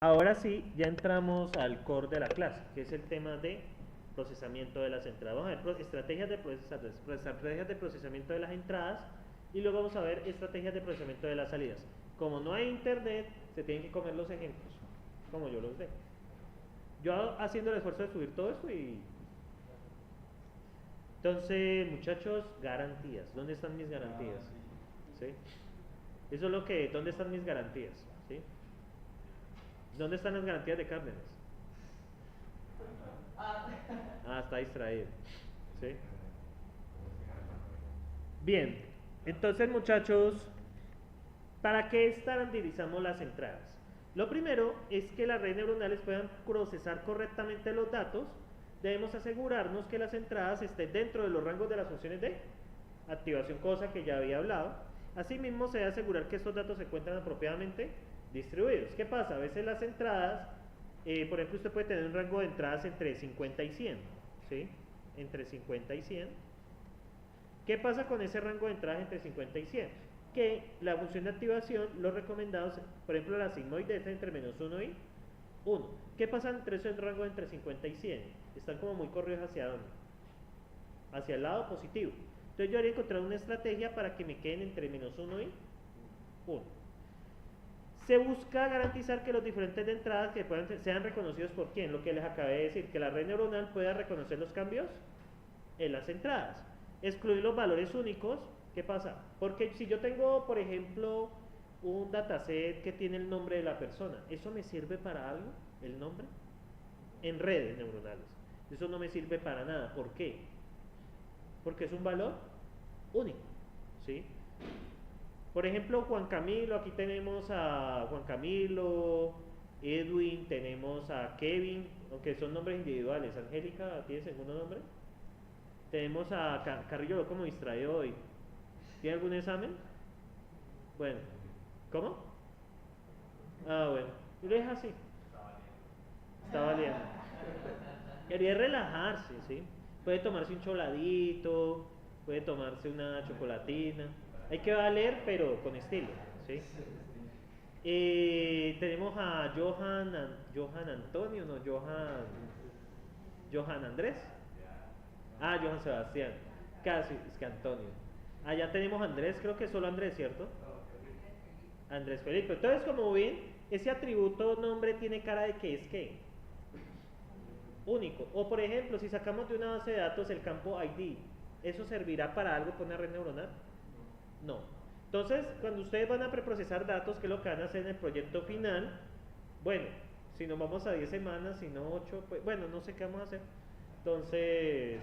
Ahora sí, ya entramos al core de la clase, que es el tema de procesamiento de las entradas. Vamos a ver estrategias de procesamiento de las entradas y luego vamos a ver estrategias de procesamiento de las salidas. Como no hay internet, se tienen que comer los ejemplos, como yo los dejo. Yo haciendo el esfuerzo de subir todo esto y... Entonces, muchachos, garantías. ¿Dónde están mis garantías? ¿Sí? Eso es lo que... ¿Dónde están mis garantías? ¿Sí? ¿Dónde están las garantías de Cárdenas? Ah, está distraído. ¿Sí? Bien, entonces muchachos, ¿para qué estandarizamos las entradas? Lo primero es que las redes neuronales puedan procesar correctamente los datos. Debemos asegurarnos que las entradas estén dentro de los rangos de las funciones de activación, cosa que ya había hablado. Asimismo, se debe asegurar que estos datos se encuentran apropiadamente distribuidos. ¿Qué pasa? A veces las entradas, por ejemplo, usted puede tener un rango de entradas entre 50 y 100, ¿sí? Entre 50 y 100. ¿Qué pasa con ese rango de entradas entre 50 y 100? Que la función de activación, los recomendados, por ejemplo, la sigmoid está entre menos 1 y 1. ¿Qué pasa entre ese rango entre 50 y 100? Están como muy corridos hacia dónde? Hacia el lado positivo. Entonces yo habría encontrar una estrategia para que me queden entre menos 1 y 1. Se busca garantizar que los diferentes de entradas que sean reconocidos por quién, lo que les acabé de decir, que la red neuronal pueda reconocer los cambios en las entradas. Excluir los valores únicos. ¿Qué pasa? Porque si yo tengo, por ejemplo, un dataset que tiene el nombre de la persona, ¿eso me sirve para algo? ¿El nombre? En redes neuronales. Eso no me sirve para nada. ¿Por qué? Porque es un valor único. ¿Sí? Por ejemplo, Juan Camilo, aquí tenemos a Juan Camilo, Edwin, tenemos a Kevin, aunque son nombres individuales. Angélica, ¿tienes segundo nombre? Tenemos a Carrillo, lo como distraído hoy. ¿Tiene algún examen? Bueno, ¿cómo? Ah, bueno. Y lo deja así. Está valiendo. Quería relajarse, ¿sí? Puede tomarse un choladito, puede tomarse una chocolatina. Hay que valer, pero con estilo, ¿sí? Tenemos a Johan Antonio, no, Johan Andrés. Ah, Johan Sebastián. Casi, es que Antonio. Allá tenemos a Andrés, creo que solo Andrés, ¿cierto? Andrés Felipe. Entonces, como ven, ese atributo nombre tiene cara de que es que único. O por ejemplo, si sacamos de una base de datos el campo ID, ¿eso servirá para algo con una red neuronal? No. Entonces, cuando ustedes van a preprocesar datos, ¿qué es lo que van a hacer en el proyecto final? Bueno, si nos vamos a 10 semanas, si no 8, pues bueno, no sé qué vamos a hacer. Entonces,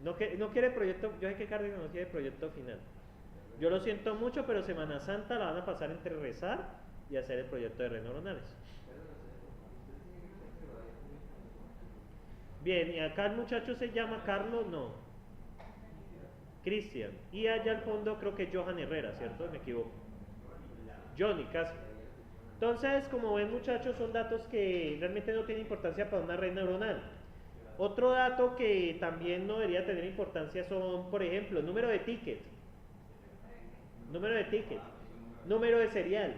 no quiere proyecto, yo sé que Cárdenas no quiere proyecto final. Yo lo siento mucho, pero Semana Santa la van a pasar entre rezar y hacer el proyecto de redes neuronales. Bien, y acá el muchacho se llama Carlos, no, Cristian. Y allá al fondo creo que es Johan Herrera, ¿cierto? Me equivoco. Johnny, casi. Entonces, como ven muchachos, son datos que realmente no tienen importancia para una red neuronal. Otro dato que también no debería tener importancia son, por ejemplo, número de ticket, número de serial.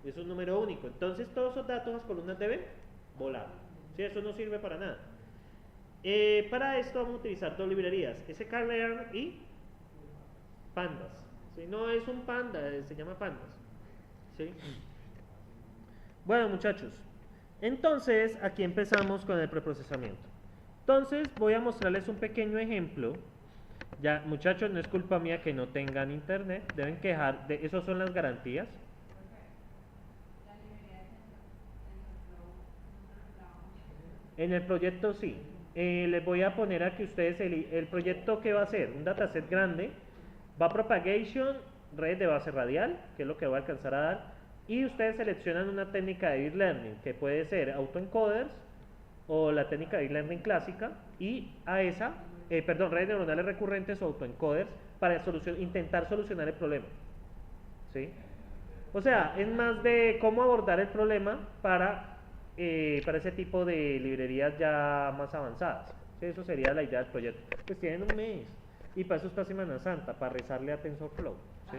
Es un número único. Entonces, todos esos datos, las columnas deben volar. ¿Sí? Eso no sirve para nada. Para esto vamos a utilizar dos librerías, sklearn y pandas. ¿Sí? No es un panda, se llama pandas. ¿Sí? Bueno, muchachos, entonces aquí empezamos con el preprocesamiento. Entonces voy a mostrarles un pequeño ejemplo. Ya, muchachos, no es culpa mía que no tengan internet, deben quejar de esas son las garantías. En el proyecto sí. Les voy a poner a que ustedes el proyecto que va a ser un dataset grande, va a propagation, red de base radial, que es lo que va a alcanzar a dar, y ustedes seleccionan una técnica de deep learning, que puede ser autoencoders o la técnica de deep learning clásica, y a esa, redes neuronales recurrentes o autoencoders para intentar solucionar el problema. ¿Sí? O sea, es más de cómo abordar el problema para ese tipo de librerías ya más avanzadas. ¿Sí? Eso sería la idea del proyecto. Pues tienen un mes. Y para eso está Semana Santa, para rezarle a TensorFlow. ¿Sí?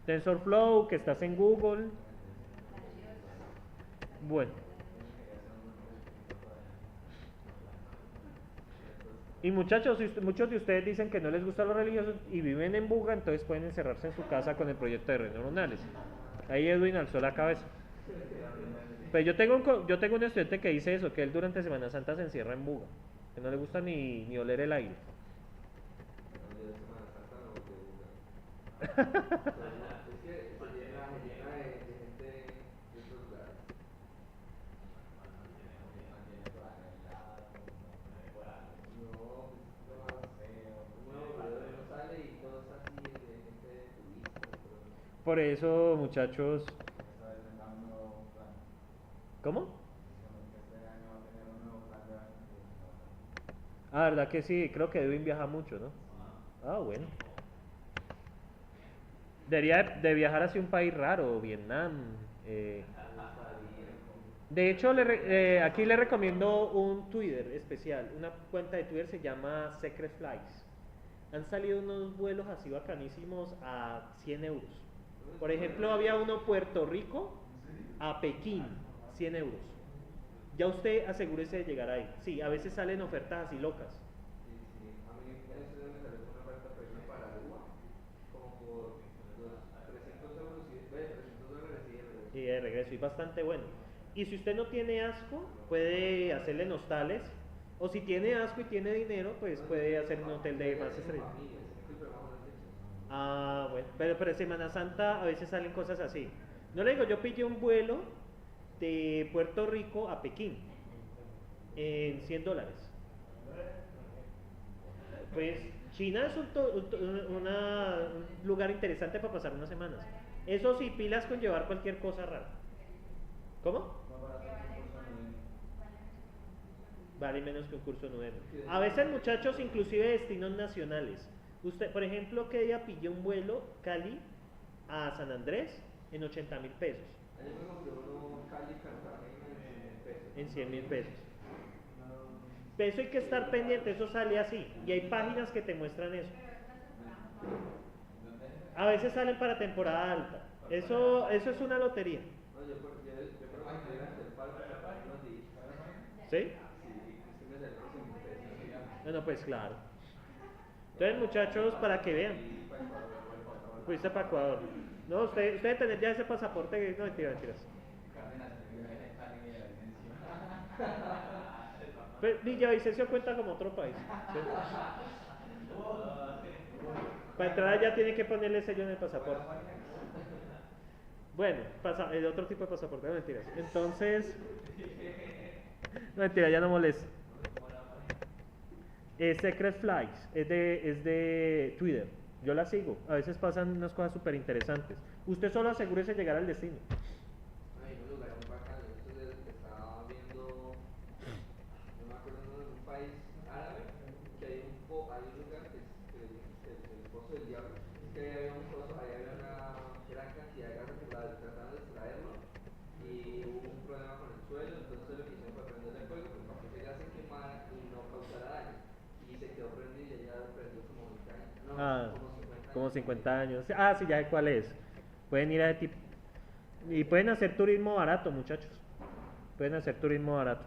TensorFlow, que estás en Google. Bueno. Y muchachos, si muchos de ustedes dicen que no les gusta lo religioso y viven en Buga, entonces pueden encerrarse en su casa con el proyecto de redes neuronales. Ahí Edwin alzó la cabeza. Pues yo tengo un estudiante que dice eso, que él durante Semana Santa se encierra en Buga, que no le gusta ni oler el aire. Por eso, muchachos. ¿Cómo? Ah, verdad que sí, creo que Edwin viaja mucho, ¿no? Ah, bueno. Debería de viajar hacia un país raro, Vietnam. De hecho, aquí le recomiendo un Twitter especial. Una cuenta de Twitter se llama Secret Flights. Han salido unos vuelos así bacanísimos a 100 euros. Por ejemplo, había uno Puerto Rico a Pekín, 100 euros. Ya usted asegúrese de llegar ahí. Sí, a veces salen ofertas así locas. Y de regreso, y bastante bueno. Y si usted no tiene asco, puede hacerle en hostales. O si tiene asco y tiene dinero, pues puede hacer un hotel de más estrellas. Ah, bueno, pero en Semana Santa a veces salen cosas así. No le digo, yo pillé un vuelo de Puerto Rico a Pekín en $100. Pues China es un lugar interesante para pasar unas semanas. Eso sí, pilas con llevar cualquier cosa rara. ¿Cómo? Vale menos que un curso nuevo. A veces, muchachos, inclusive destinos nacionales. Usted, por ejemplo, que día pillé un vuelo Cali a San Andrés en 80.000 pesos. En 100.000 pesos. Pero eso hay que estar pendiente, eso sale así. Y hay páginas que te muestran eso. A veces salen para temporada alta. Eso es una lotería. ¿Sí? Bueno, pues claro. Entonces, muchachos, para que vean. Fuiste para Ecuador. No, usted debe tener ya ese pasaporte. No, mentiras. Pues, Villavicencio cuenta como otro país. ¿Sí? Para entrar ya tiene que ponerle sello en el pasaporte. Bueno, el otro tipo de pasaporte, no mentiras. Entonces, no mentira, ya no molesto. Secret Flights es de Twitter. Yo la sigo. A veces pasan unas cosas súper interesantes. Usted solo asegúrese de llegar al destino. Hay un lugar muy bacano. Entonces estaba viendo, no me acuerdo, en un país árabe, que hay un lugar que es el Pozo del Diablo. Que ahí había un pozo, ahí había una gran cantidad de gas natural, trataban de extraerlo y hubo un problema con el suelo. Entonces lo que hicieron fue prenderle fuego pues, para que ese gas se quemara y no causara daño. Y se quedó prendido y ya prendió como 20 años. No, Ah, como 50 años. como 50 años. Ah, sí, ya sé cuál es. Pueden ir a ese tipo. Y pueden hacer turismo barato, muchachos. Pueden hacer turismo barato.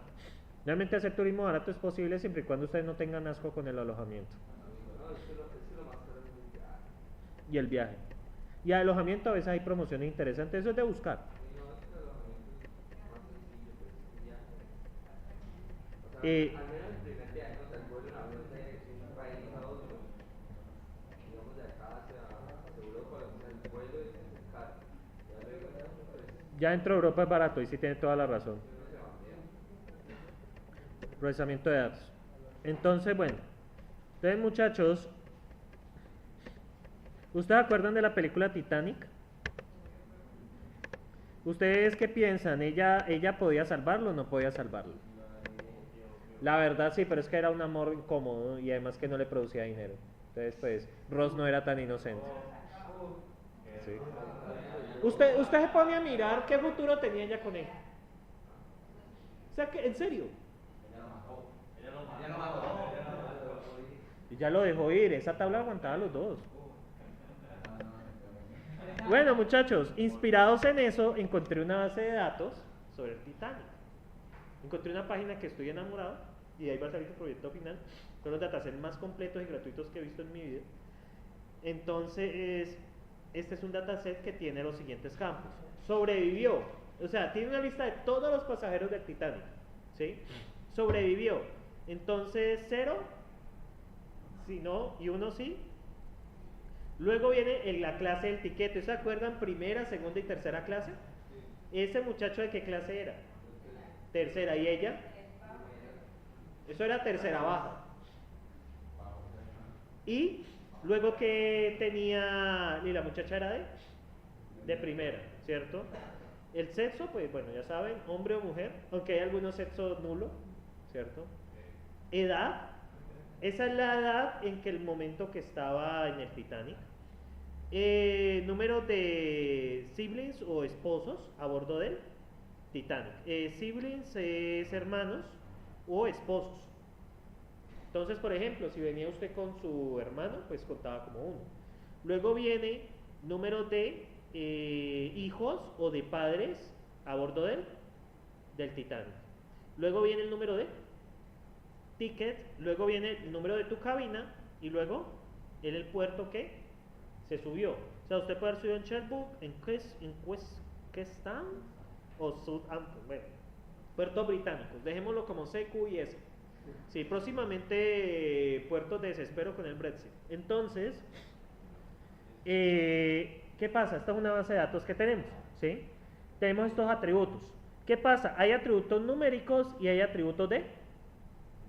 Realmente hacer turismo barato es posible siempre y cuando ustedes no tengan asco con el alojamiento. No, es que lo más caro es el viaje. Y el viaje. Y alojamiento a veces hay promociones interesantes. Eso es de buscar. Y no, es que el alojamiento es más sencillo, pues un viaje. O sea, Eh, al menos el primer viaje, o sea, el vuelo en avión de un país a otro, digamos de acá hacia Europa, o sea, el vuelo es caro. Ya luego, pues, ya dentro de Europa es barato y sí tiene toda la razón. uno se va bien. Procesamiento de datos. Entonces, bueno. Entonces, muchachos, ¿ustedes acuerdan de la película Titanic? ¿Ustedes qué piensan? ¿Ella podía salvarlo o no podía salvarlo? La verdad sí, pero es que era un amor incómodo y además que no le producía dinero. Entonces, pues, Ross no era tan inocente. Sí. Usted se pone a mirar qué futuro tenía ella con él. O sea, que, en serio. Y ya lo dejó ir, esa tabla aguantaba a los dos. Bueno, muchachos, inspirados en eso, encontré una base de datos sobre el Titanic. Encontré una página que estoy enamorado y ahí va a salir el proyecto final. Son los datasets más completos y gratuitos que he visto en mi vida. Entonces, este es un dataset que tiene los siguientes campos. Sobrevivió, o sea, tiene una lista de todos los pasajeros del Titanic, ¿sí? Sobrevivió. Entonces, 0, si no, y 1 sí. Luego viene la clase del tiquete. ¿Se acuerdan? Primera, segunda y tercera clase. ¿Ese muchacho de qué clase era? Tercera. ¿Y ella? Eso era tercera baja. Y luego que tenía, y la muchacha era de primera, ¿cierto? El sexo, pues bueno, ya saben, hombre o mujer, aunque hay algunos sexos nulos, ¿cierto? Edad, esa es la edad en que el momento que estaba en el Titanic. Número de siblings o esposos a bordo del Titanic. Siblings es hermanos o esposos. Entonces, por ejemplo, si venía usted con su hermano, pues contaba como uno. Luego viene número de hijos o de padres a bordo del Titanic. Luego viene el número de ticket, luego viene el número de tu cabina y luego el puerto que se subió. O sea, usted puede haber subido en Sherbrooke, en Queenstown o Southampton. Bueno, puertos británicos. Dejémoslo como CQ y S. Sí, próximamente puertos de desespero con el Brexit. Entonces, ¿qué pasa? Esta es una base de datos que tenemos, ¿sí? Tenemos estos atributos. ¿Qué pasa? Hay atributos numéricos y hay atributos de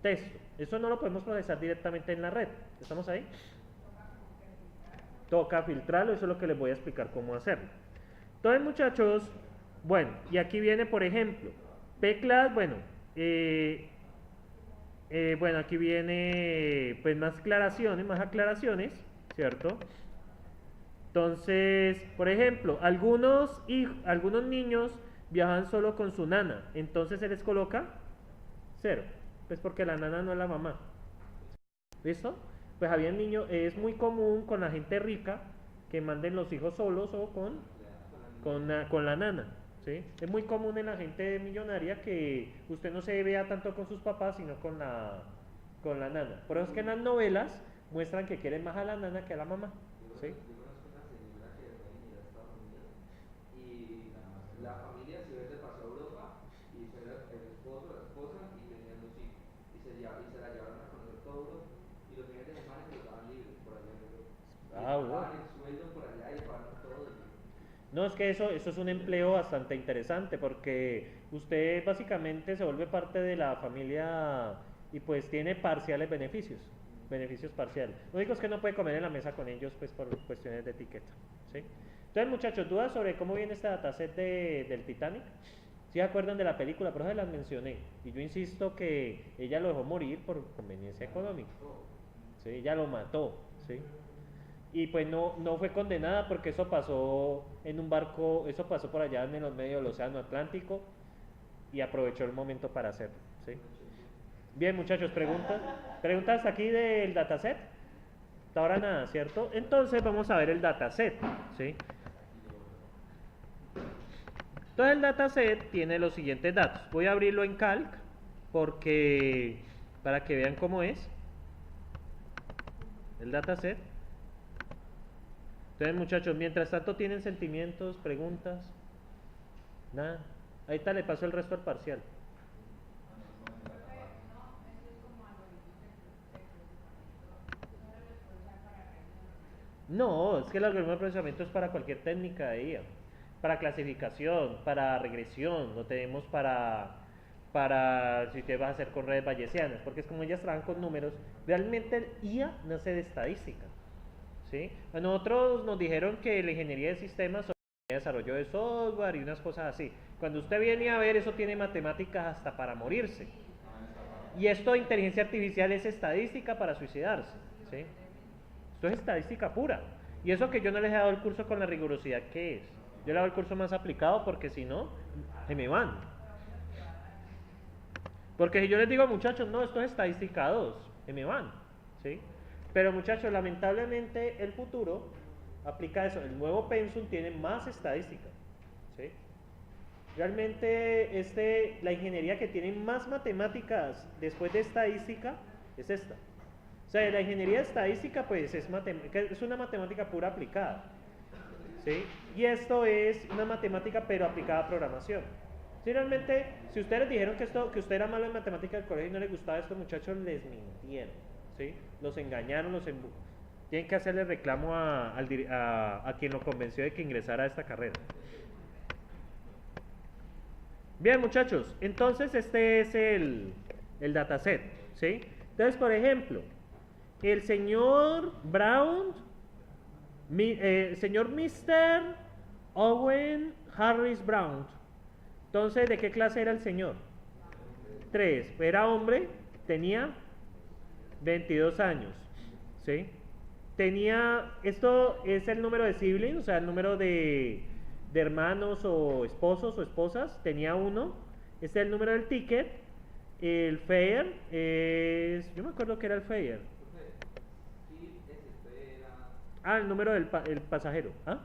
texto. Eso no lo podemos procesar directamente en la red. ¿Estamos ahí? Toca filtrarlo, eso es lo que les voy a explicar cómo hacerlo. Entonces, muchachos, bueno, y aquí viene, por ejemplo, P-Class, bueno, bueno, aquí viene pues más aclaraciones, ¿cierto? Entonces, por ejemplo, algunos niños viajan solo con su nana, entonces se les coloca 0, pues porque la nana no es la mamá. ¿Listo? Pues había niños, es muy común con la gente rica que manden los hijos solos o con la nana. ¿Sí? Es muy común en la gente millonaria que usted no se vea tanto con sus papás, sino con la nana. Por eso es que en las novelas muestran que quieren más a la nana que a la mamá. ¿Sí? Yo conozco una señora que fue a venir a Estados Unidos y la familia se pasó a Europa y fue el esposo, la esposa y tenían 2 hijos. Y se la llevaron a conocer todo Europa y los fines de semana se los daban libres por allá en Europa. Y pagaban el sueldo por allá y pagaban todo. No, es que eso es un empleo bastante interesante porque usted básicamente se vuelve parte de la familia y pues tiene parciales beneficios parciales. Lo único es que no puede comer en la mesa con ellos pues por cuestiones de etiqueta, ¿sí? Entonces, muchachos, ¿dudas sobre cómo viene este dataset del Titanic? ¿Sí se acuerdan de la película? Por eso las mencioné. Y yo insisto que ella lo dejó morir por conveniencia económica. ¿Sí? Ella lo mató, ¿sí? Y pues no fue condenada porque eso pasó en un barco, eso pasó por allá en los medios del Océano Atlántico y aprovechó el momento para hacerlo, ¿sí? Bien, muchachos, preguntas aquí del dataset. Hasta ahora nada, ¿cierto? Entonces vamos a ver el dataset, ¿sí? Entonces el dataset tiene los siguientes datos. Voy a abrirlo en Calc para que vean cómo es el dataset. Entonces, muchachos, mientras tanto tienen sentimientos, preguntas, nada. Ahí está, le paso el resto al parcial. No, es que el algoritmo de procesamiento es para cualquier técnica de IA, para clasificación, para regresión, lo tenemos para si te vas a hacer con redes bayesianas, porque es como ellas trabajan con números, realmente el IA nace de estadística. ¿Sí? A nosotros nos dijeron que la ingeniería de sistemas o el desarrollo de software y unas cosas así. Cuando usted viene a ver, eso tiene matemáticas hasta para morirse. Y esto de inteligencia artificial es estadística para suicidarse. ¿Sí? Esto es estadística pura. Y eso que yo no les he dado el curso con la rigurosidad que es. Yo le hago el curso más aplicado porque si no, se me van. Porque si yo les digo, muchachos, no, esto es estadística 2, se me van. ¿Sí? Pero muchachos, lamentablemente el futuro aplica eso. El nuevo Pensum tiene más estadística, ¿sí? Realmente la ingeniería que tiene más matemáticas después de estadística es esta. O sea, la ingeniería estadística pues es una matemática pura aplicada. ¿Sí? Y esto es una matemática pero aplicada a programación. Si realmente, si ustedes les dijeron que usted era malo en matemática del colegio y no les gustaba esto, muchachos, les mintieron. ¿Sí? Los engañaron, tienen que hacerle reclamo a quien lo convenció de que ingresara a esta carrera. Bien, muchachos, entonces este es el dataset, ¿sí? Entonces, por ejemplo, el señor Brown, señor Mr. Owen Harris Brown. Entonces, ¿de qué clase era el señor? 3. Era hombre, tenía 22 años, ¿sí? Esto es el número de siblings, o sea, el número de hermanos o esposos o esposas, tenía 1. Este es el número del ticket. El fare yo me acuerdo que era el fare. El número del el pasajero. ¿Ah?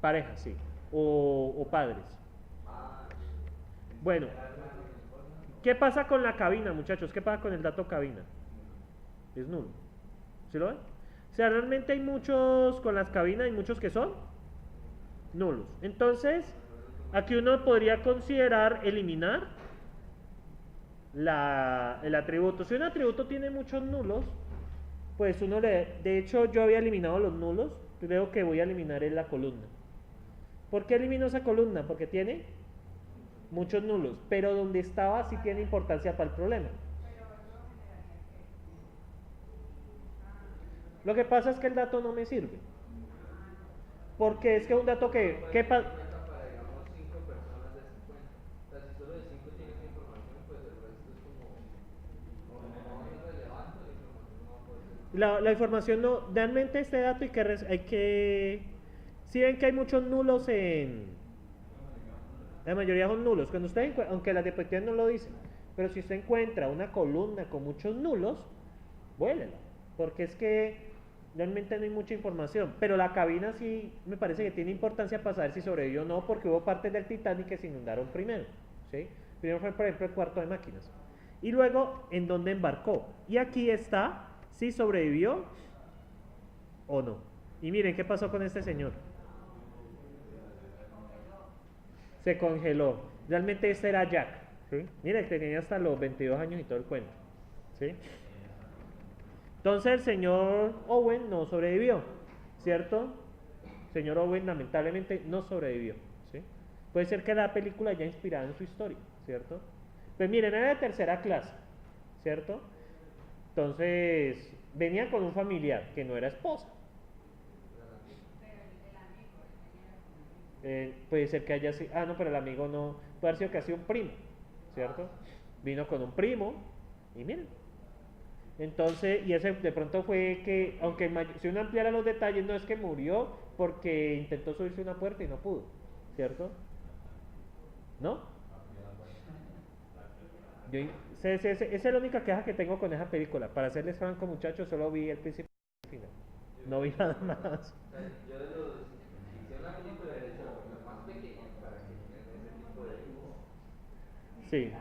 Pareja, sí. O padres. Bueno, ¿qué pasa con la cabina, muchachos? ¿Qué pasa con el dato cabina? Es nulo. ¿Sí lo ven? O sea, realmente hay muchos con las cabinas, hay muchos que son nulos. Entonces, aquí uno podría considerar eliminar el atributo. Si un atributo tiene muchos nulos, pues de hecho yo había eliminado los nulos, creo que voy a eliminar la columna. ¿Por qué elimino esa columna? Porque tiene muchos nulos, pero donde estaba sí tiene importancia para el problema. Lo que pasa es que el dato no me sirve. Porque es que un dato que la información no, realmente este dato hay que si ven que hay muchos nulos la mayoría son nulos, cuando usted aunque las diapositivas no lo dicen, pero si usted encuentra una columna con muchos nulos, vuélela, porque es que realmente no hay mucha información, pero la cabina sí me parece que tiene importancia para saber si sobrevivió o no, porque hubo partes del Titanic que se inundaron primero, ¿sí? Primero fue por ejemplo el cuarto de máquinas, y luego en dónde embarcó, y aquí está si sobrevivió o no. Y miren qué pasó con este señor. Se congeló. Realmente este era Jack, ¿sí? Miren, tenía hasta los 22 años y todo el cuento, ¿sí? Entonces el señor Owen no sobrevivió, ¿cierto? El señor Owen lamentablemente no sobrevivió, ¿sí? Puede ser que la película haya inspirado en su historia, ¿cierto? Pues miren, era de tercera clase, ¿cierto? Entonces venía con un familiar que no era esposa. Puede ser que haya sido, no, pero el amigo no, puede haber sido que ha sido un primo, ¿cierto? Vino con un primo y miren. Entonces, y ese de pronto fue que, aunque si uno ampliara los detalles, no es que murió porque intentó subirse a una puerta y no pudo, ¿cierto? ¿No? Esa es la única queja que tengo con esa película. Para serles franco, muchachos, solo vi el principio y el final. No vi nada más. Yo de los hicieron la película de los más pequeños para que tengan ese tipo de... Sí.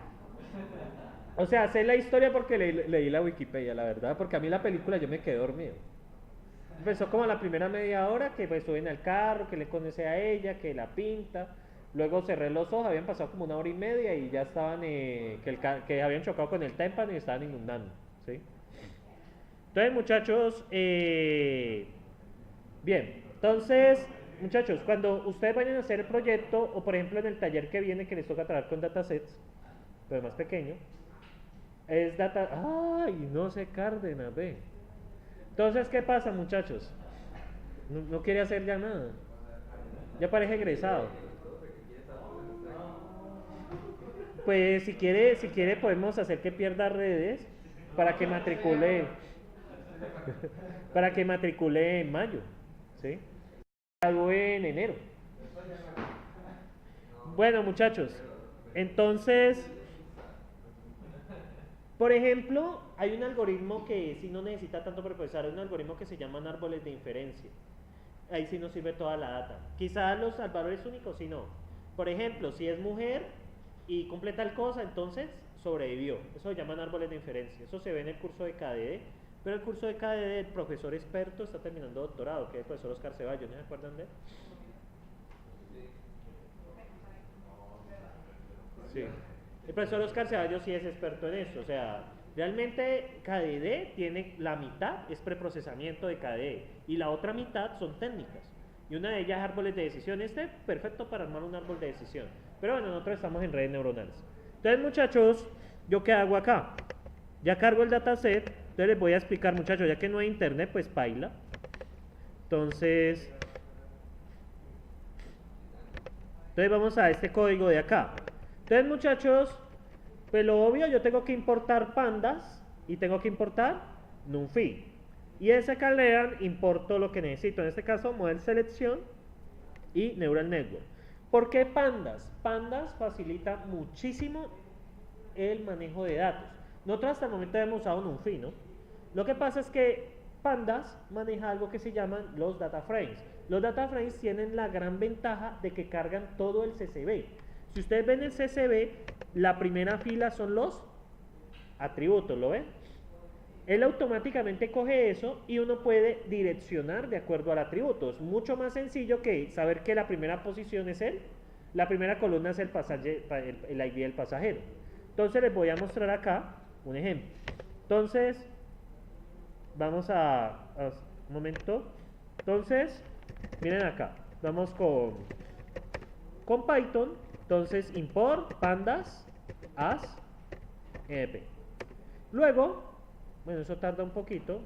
O sea, sé la historia porque leí la Wikipedia, la verdad, porque a mí la película yo me quedé dormido. Empezó como la primera media hora que pues suben al carro, que le conoce a ella, que la pinta. Luego cerré los ojos, habían pasado como 1 hora y media y ya estaban, que habían chocado con el témpano y estaban inundando, ¿sí? Entonces, muchachos, bien, entonces, muchachos, cuando ustedes vayan a hacer el proyecto, o por ejemplo en el taller que viene que les toca trabajar con datasets, pero más pequeño, es ¡ay, no sé, Cárdenas, ve! Entonces, ¿qué pasa, muchachos? No quiere hacer ya nada. Ya parece egresado. Pues si quiere podemos hacer que pierda redes para que matricule para que matricule en mayo, ¿sí? Algo en enero. Bueno, muchachos, entonces, por ejemplo, hay un algoritmo que si no necesita tanto procesar, hay un algoritmo que se llaman árboles de inferencia. ahí sí nos sirve toda la data. Quizás los valores únicos sí no. Por ejemplo, si es mujer y cumple tal cosa, entonces sobrevivió. Eso se llaman árboles de inferencia. Eso se ve en el curso de KDD. Pero el curso de KDD, el profesor experto está terminando doctorado, que es el profesor Oscar Ceballos, ¿no se acuerdan de él? Sí. El profesor Oscar Ceballos sí es experto en eso. O sea, realmente KDD tiene la mitad es preprocesamiento de KDD y la otra mitad son técnicas. Y una de ellas es árboles de decisión. Este es perfecto para armar un árbol de decisión. Pero bueno, nosotros estamos en redes neuronales. Entonces, muchachos, ¿yo qué hago acá? Ya cargo el dataset. Entonces les voy a explicar, muchachos, ya que no hay internet, pues paila. Entonces vamos a este código de acá. Entonces, muchachos, pues lo obvio, yo tengo que importar pandas y tengo que importar NumPy. Y de ese calderan importo lo que necesito. En este caso, model selección y neural network. ¿Por qué pandas? Pandas facilita muchísimo el manejo de datos. Nosotros hasta el momento hemos usado NumPy, ¿no? Lo que pasa es que pandas maneja algo que se llaman los data frames. Los data frames tienen la gran ventaja de que cargan todo el CSV. Si ustedes ven el CSV, la primera fila son los atributos, ¿lo ven? Él automáticamente coge eso y uno puede direccionar de acuerdo al atributo. Es mucho más sencillo que saber que la primera posición es la primera columna es el ID del pasajero. Entonces les voy a mostrar acá un ejemplo. Entonces, vamos un momento. Entonces, miren acá. Vamos con Python. Entonces, import pandas as NP. Luego, bueno, eso tarda un poquito.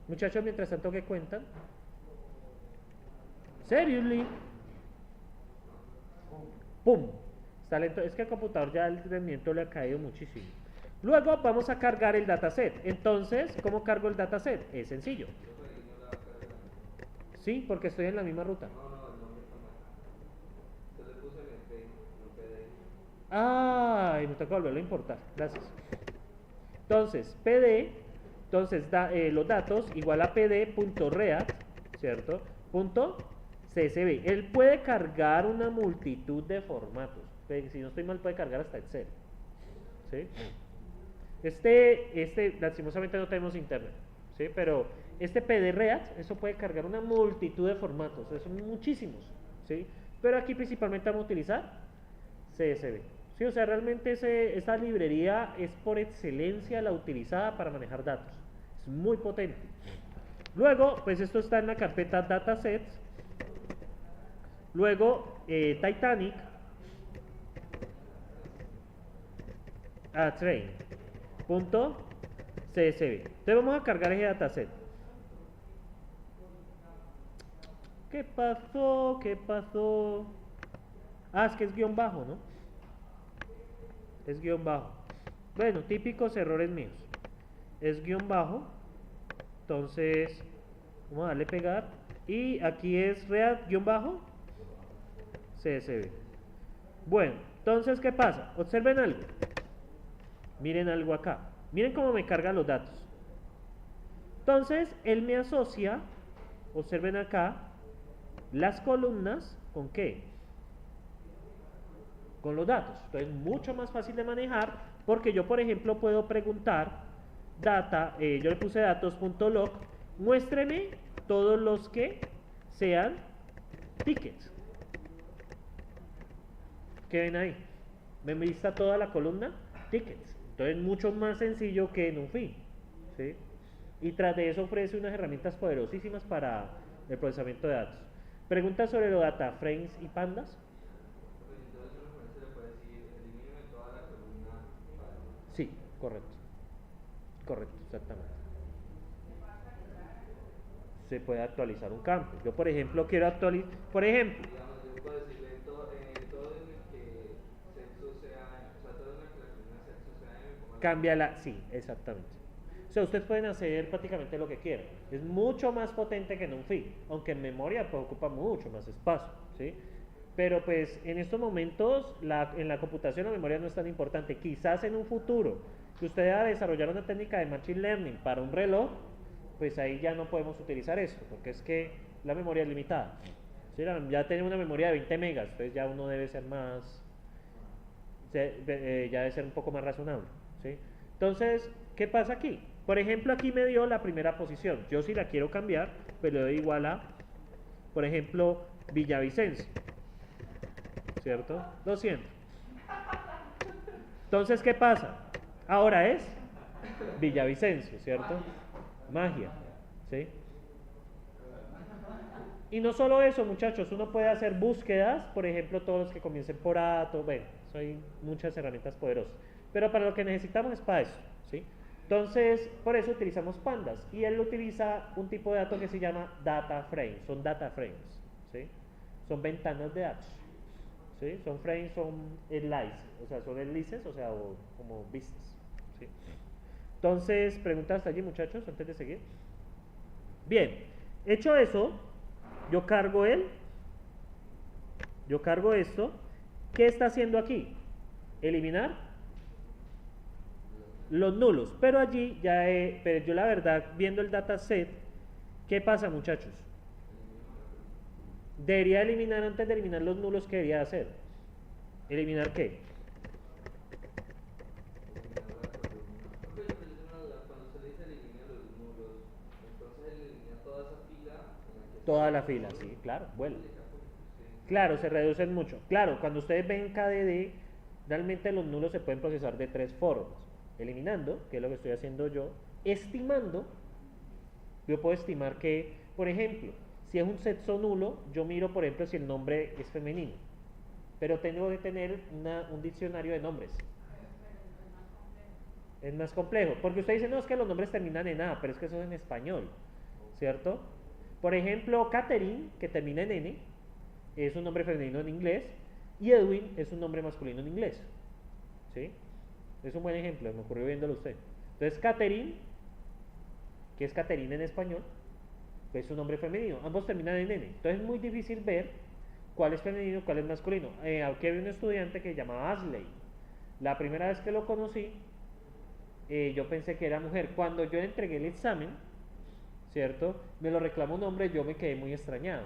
Muchachos, mientras tanto, ¿qué cuentan? Seriously. ¡Pum! Está lento. Es que al computador ya el rendimiento le ha caído muchísimo. Luego vamos a cargar el dataset. Entonces, ¿cómo cargo el dataset? Es sencillo. Sí, porque estoy en la misma ruta. Ay, me toca volverlo a importar. Gracias. Entonces, PD, los datos igual a pd.read, ¿cierto? .csv. Él puede cargar una multitud de formatos. Si no estoy mal, puede cargar hasta Excel. ¿Sí? Lastimosamente no tenemos internet, ¿sí? Pero este pd.read, eso puede cargar una multitud de formatos, son muchísimos, ¿sí? Pero aquí principalmente vamos a utilizar CSV, ¿sí? O sea, realmente esa librería es por excelencia la utilizada para manejar datos, es muy potente. Luego, pues esto está en la carpeta datasets. Luego, Titanic train .csv. Entonces vamos a cargar ese dataset. ¿Qué pasó? ¿Qué pasó? Ah, es que es guión bajo, ¿no? Es guión bajo. Bueno, típicos errores míos. Es guión bajo. Entonces, vamos a darle pegar. Y aquí es read guión bajo CSV. Bueno, entonces, ¿qué pasa? Observen algo. Miren algo acá. Miren cómo me carga los datos. Entonces, él me asocia, observen acá, las columnas, ¿con qué? Con los datos. Entonces, mucho más fácil de manejar, porque yo, por ejemplo, puedo preguntar, yo le puse datos.log, muéstreme todos los que sean tickets. ¿Qué ven ahí? Me lista toda la columna tickets. Entonces es mucho más sencillo que en NumPy, ¿sí? Y tras de eso ofrece unas herramientas poderosísimas para el procesamiento de datos. Preguntas sobre los data frames y pandas. Sí, correcto. Correcto, exactamente. Se puede actualizar un campo. Yo, por ejemplo, quiero actualizar. Por ejemplo. Cámbiala, sí, exactamente. O sea, ustedes pueden hacer prácticamente lo que quieran. Es mucho más potente que en NumPy, aunque en memoria pues, ocupa mucho más espacio, ¿sí? Pero pues en estos momentos en la computación la memoria no es tan importante. Quizás en un futuro que usted va a desarrollar una técnica de Machine Learning para un reloj, pues ahí ya no podemos utilizar eso, porque es que la memoria es limitada. ¿Sí? Ya tenemos una memoria de 20 megas, entonces ya uno debe ser más, ya debe ser un poco más razonable. ¿Sí? Entonces, ¿qué pasa aquí? Por ejemplo, aquí me dio la primera posición. Yo si la quiero cambiar, pues le doy igual a, por ejemplo, Villavicencio. ¿Cierto? 200. Entonces, ¿qué pasa? Ahora es Villavicencio, ¿cierto? Magia. ¿Sí? Y no solo eso, muchachos, uno puede hacer búsquedas, por ejemplo, todos los que comiencen por Ato, bueno, hay muchas herramientas poderosas. Pero para lo que necesitamos es para eso, ¿sí? Entonces, por eso utilizamos pandas. Y él utiliza un tipo de dato que se llama data frames, son data frames, ¿sí? Son ventanas de datos, ¿sí? Son frames, son slices, o sea, son slices, o sea, como vistas, ¿sí? Entonces, preguntas hasta allí, muchachos, antes de seguir. Bien, hecho eso, yo cargo esto. ¿Qué está haciendo aquí? Eliminar los nulos. Pero allí ya pero yo la verdad, viendo el dataset, ¿qué pasa, muchachos? Debería eliminar, antes de eliminar los nulos, ¿qué debería hacer? ¿Eliminar qué? Cuando se dice elimina los nulos, entonces elimina toda esa fila en la que Toda la fila, sí, claro, vuelve. Claro, se reducen mucho. Claro, cuando ustedes ven KDD, realmente los nulos se pueden procesar de tres formas. Eliminando, que es lo que estoy haciendo yo. Estimando, yo puedo estimar que, por ejemplo, si es un sexo nulo, yo miro, por ejemplo, si el nombre es femenino. Pero tengo que tener un diccionario de nombres. Es más complejo, porque usted dice, no, es que los nombres terminan en A, pero es que eso es en español, ¿cierto? Por ejemplo, Catherine, que termina en N, es un nombre femenino en inglés, y Edwin es un nombre masculino en inglés, ¿sí? Es un buen ejemplo, me ocurrió viéndolo usted. Entonces, Catherine, que es Catherine en español, pues es un nombre femenino, ambos terminan en N, entonces es muy difícil ver cuál es femenino, cuál es masculino. Aquí había un estudiante que se llamaba Ashley. La primera vez que lo conocí, yo pensé que era mujer. Cuando yo entregué el examen, ¿cierto? Me lo reclamó un hombre, yo me quedé muy extrañado,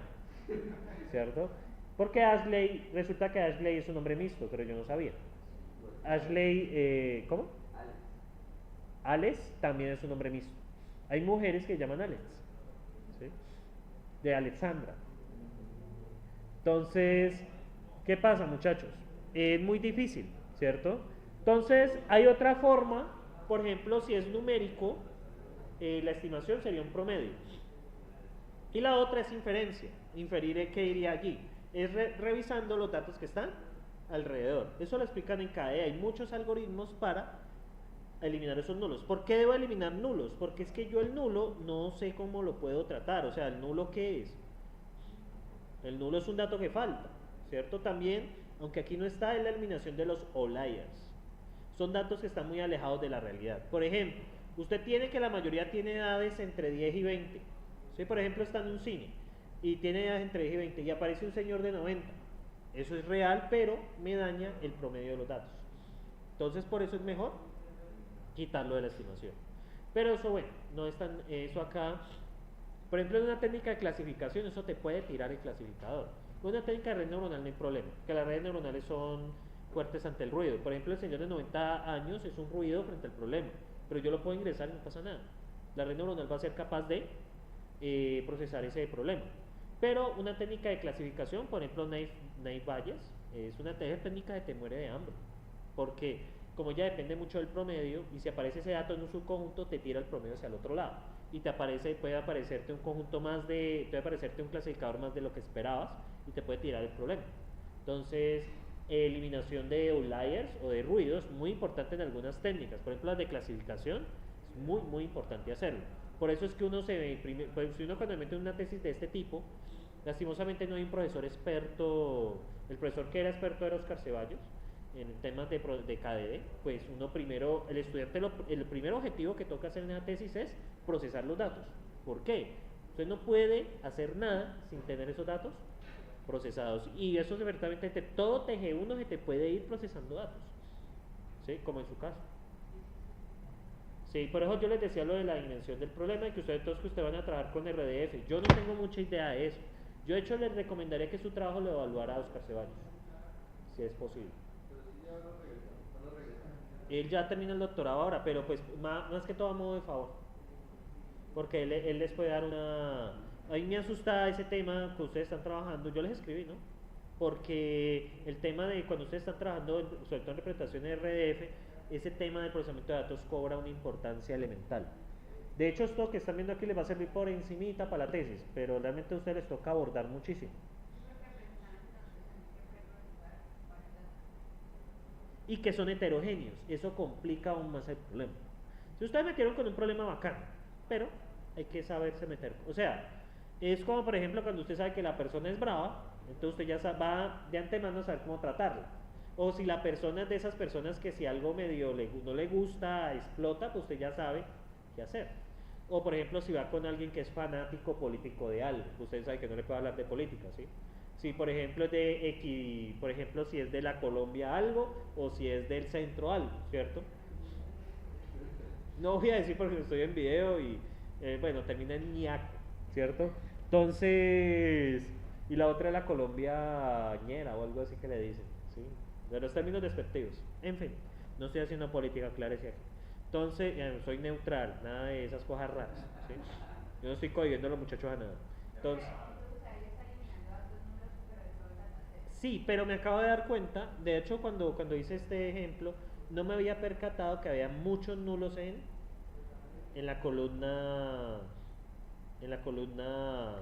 ¿cierto? Porque Ashley, resulta que Ashley es un nombre mixto, pero yo no sabía. Ashley, ¿cómo? Alex también es un nombre mixto. Hay mujeres que llaman Alex, ¿sí? De Alexandra. Entonces, ¿qué pasa, muchachos? Es muy difícil, ¿cierto? Entonces, hay otra forma, por ejemplo, si es numérico, la estimación sería un promedio. Y la otra es inferencia. Inferir, ¿qué iría allí? Es revisando los datos que están alrededor. Eso lo explican en KDE. Hay muchos algoritmos para eliminar esos nulos. ¿Por qué debo eliminar nulos? Porque es que yo el nulo no sé cómo lo puedo tratar. O sea, ¿el nulo qué es? El nulo es un dato que falta, ¿cierto? También, aunque aquí no está, es la eliminación de los outliers. Son datos que están muy alejados de la realidad. Por ejemplo, usted tiene que la mayoría tiene edades entre 10 y 20. ¿Sí? Por ejemplo, está en un cine y tiene edades entre 10 y 20 y aparece un señor de 90. Eso es real, pero me daña el promedio de los datos. Entonces, por eso es mejor quitarlo de la estimación. Pero eso, bueno, no es tan, eso acá, por ejemplo, en una técnica de clasificación, eso te puede tirar el clasificador. Con una técnica de red neuronal no hay problema, que las redes neuronales son fuertes ante el ruido. Por ejemplo, el señor de 90 años es un ruido frente al problema, pero yo lo puedo ingresar y no pasa nada. La red neuronal va a ser capaz de procesar ese problema. Pero una técnica de clasificación, por ejemplo, Naive Bayes, es una técnica de te muere de hambre, porque como ya depende mucho del promedio, y si aparece ese dato en un subconjunto, te tira el promedio hacia el otro lado, y puede aparecerte un conjunto más puede aparecerte un clasificador más de lo que esperabas, y te puede tirar el problema. Entonces, eliminación de outliers o de ruidos, muy importante en algunas técnicas, por ejemplo las de clasificación, es muy muy importante hacerlo. Por eso es que uno pues, si uno cuando mete una tesis de este tipo, lastimosamente no hay un profesor experto, el profesor que era experto era Oscar Ceballos, en temas de KDD, pues uno primero, el estudiante, el primer objetivo que toca hacer en la tesis es procesar los datos. ¿Por qué? Usted no puede hacer nada sin tener esos datos procesados, y eso es verdaderamente, todo TG1 se te puede ir procesando datos, ¿sí? Como en su caso, Sí, por eso yo les decía lo de la dimensión del problema y que ustedes todos que ustedes van a trabajar con RDF. Yo no tengo mucha idea de eso. Yo de hecho les recomendaría que su trabajo lo evaluara a Oscar Ceballos, si es posible. Pero sí ya no regresa, no regresa. Él ya termina el doctorado ahora, pero pues más que todo a modo de favor. Porque él les puede dar una... A mí me asusta ese tema que ustedes están trabajando, yo les escribí, ¿no? Porque el tema de cuando ustedes están trabajando, sobre todo en representación de RDF, ese tema del procesamiento de datos cobra una importancia elemental. De hecho, esto que están viendo aquí les va a servir por encimita para la tesis, pero realmente a ustedes les toca abordar muchísimo. Y que son heterogéneos, eso complica aún más el problema. Si ustedes metieron con un problema bacano, pero hay que saberse meter. O sea, es como por ejemplo cuando usted sabe que la persona es brava, entonces usted ya va de antemano a saber cómo tratarla. O si la persona es de esas personas que si algo medio no le gusta, explota, pues usted ya sabe qué hacer. O por ejemplo si va con alguien que es fanático político de algo, usted sabe que no le puede hablar de política, ¿sí? Si por ejemplo es por ejemplo si es de la Colombia algo o si es del centro algo, ¿cierto? No voy a decir porque estoy en video y bueno, termina en ñaco, ¿cierto? Entonces, y la otra es la colombiañera o algo así que le dicen, ¿sí? De los términos despectivos. En fin, no estoy haciendo política, aclárese aquí. Entonces, soy neutral, nada de esas cosas raras, ¿sí? Yo no estoy cohibiendo a los muchachos a nada. Entonces, sí, pero me acabo de dar cuenta, de hecho cuando hice este ejemplo, no me había percatado que había muchos nulos en la columna, en la columna,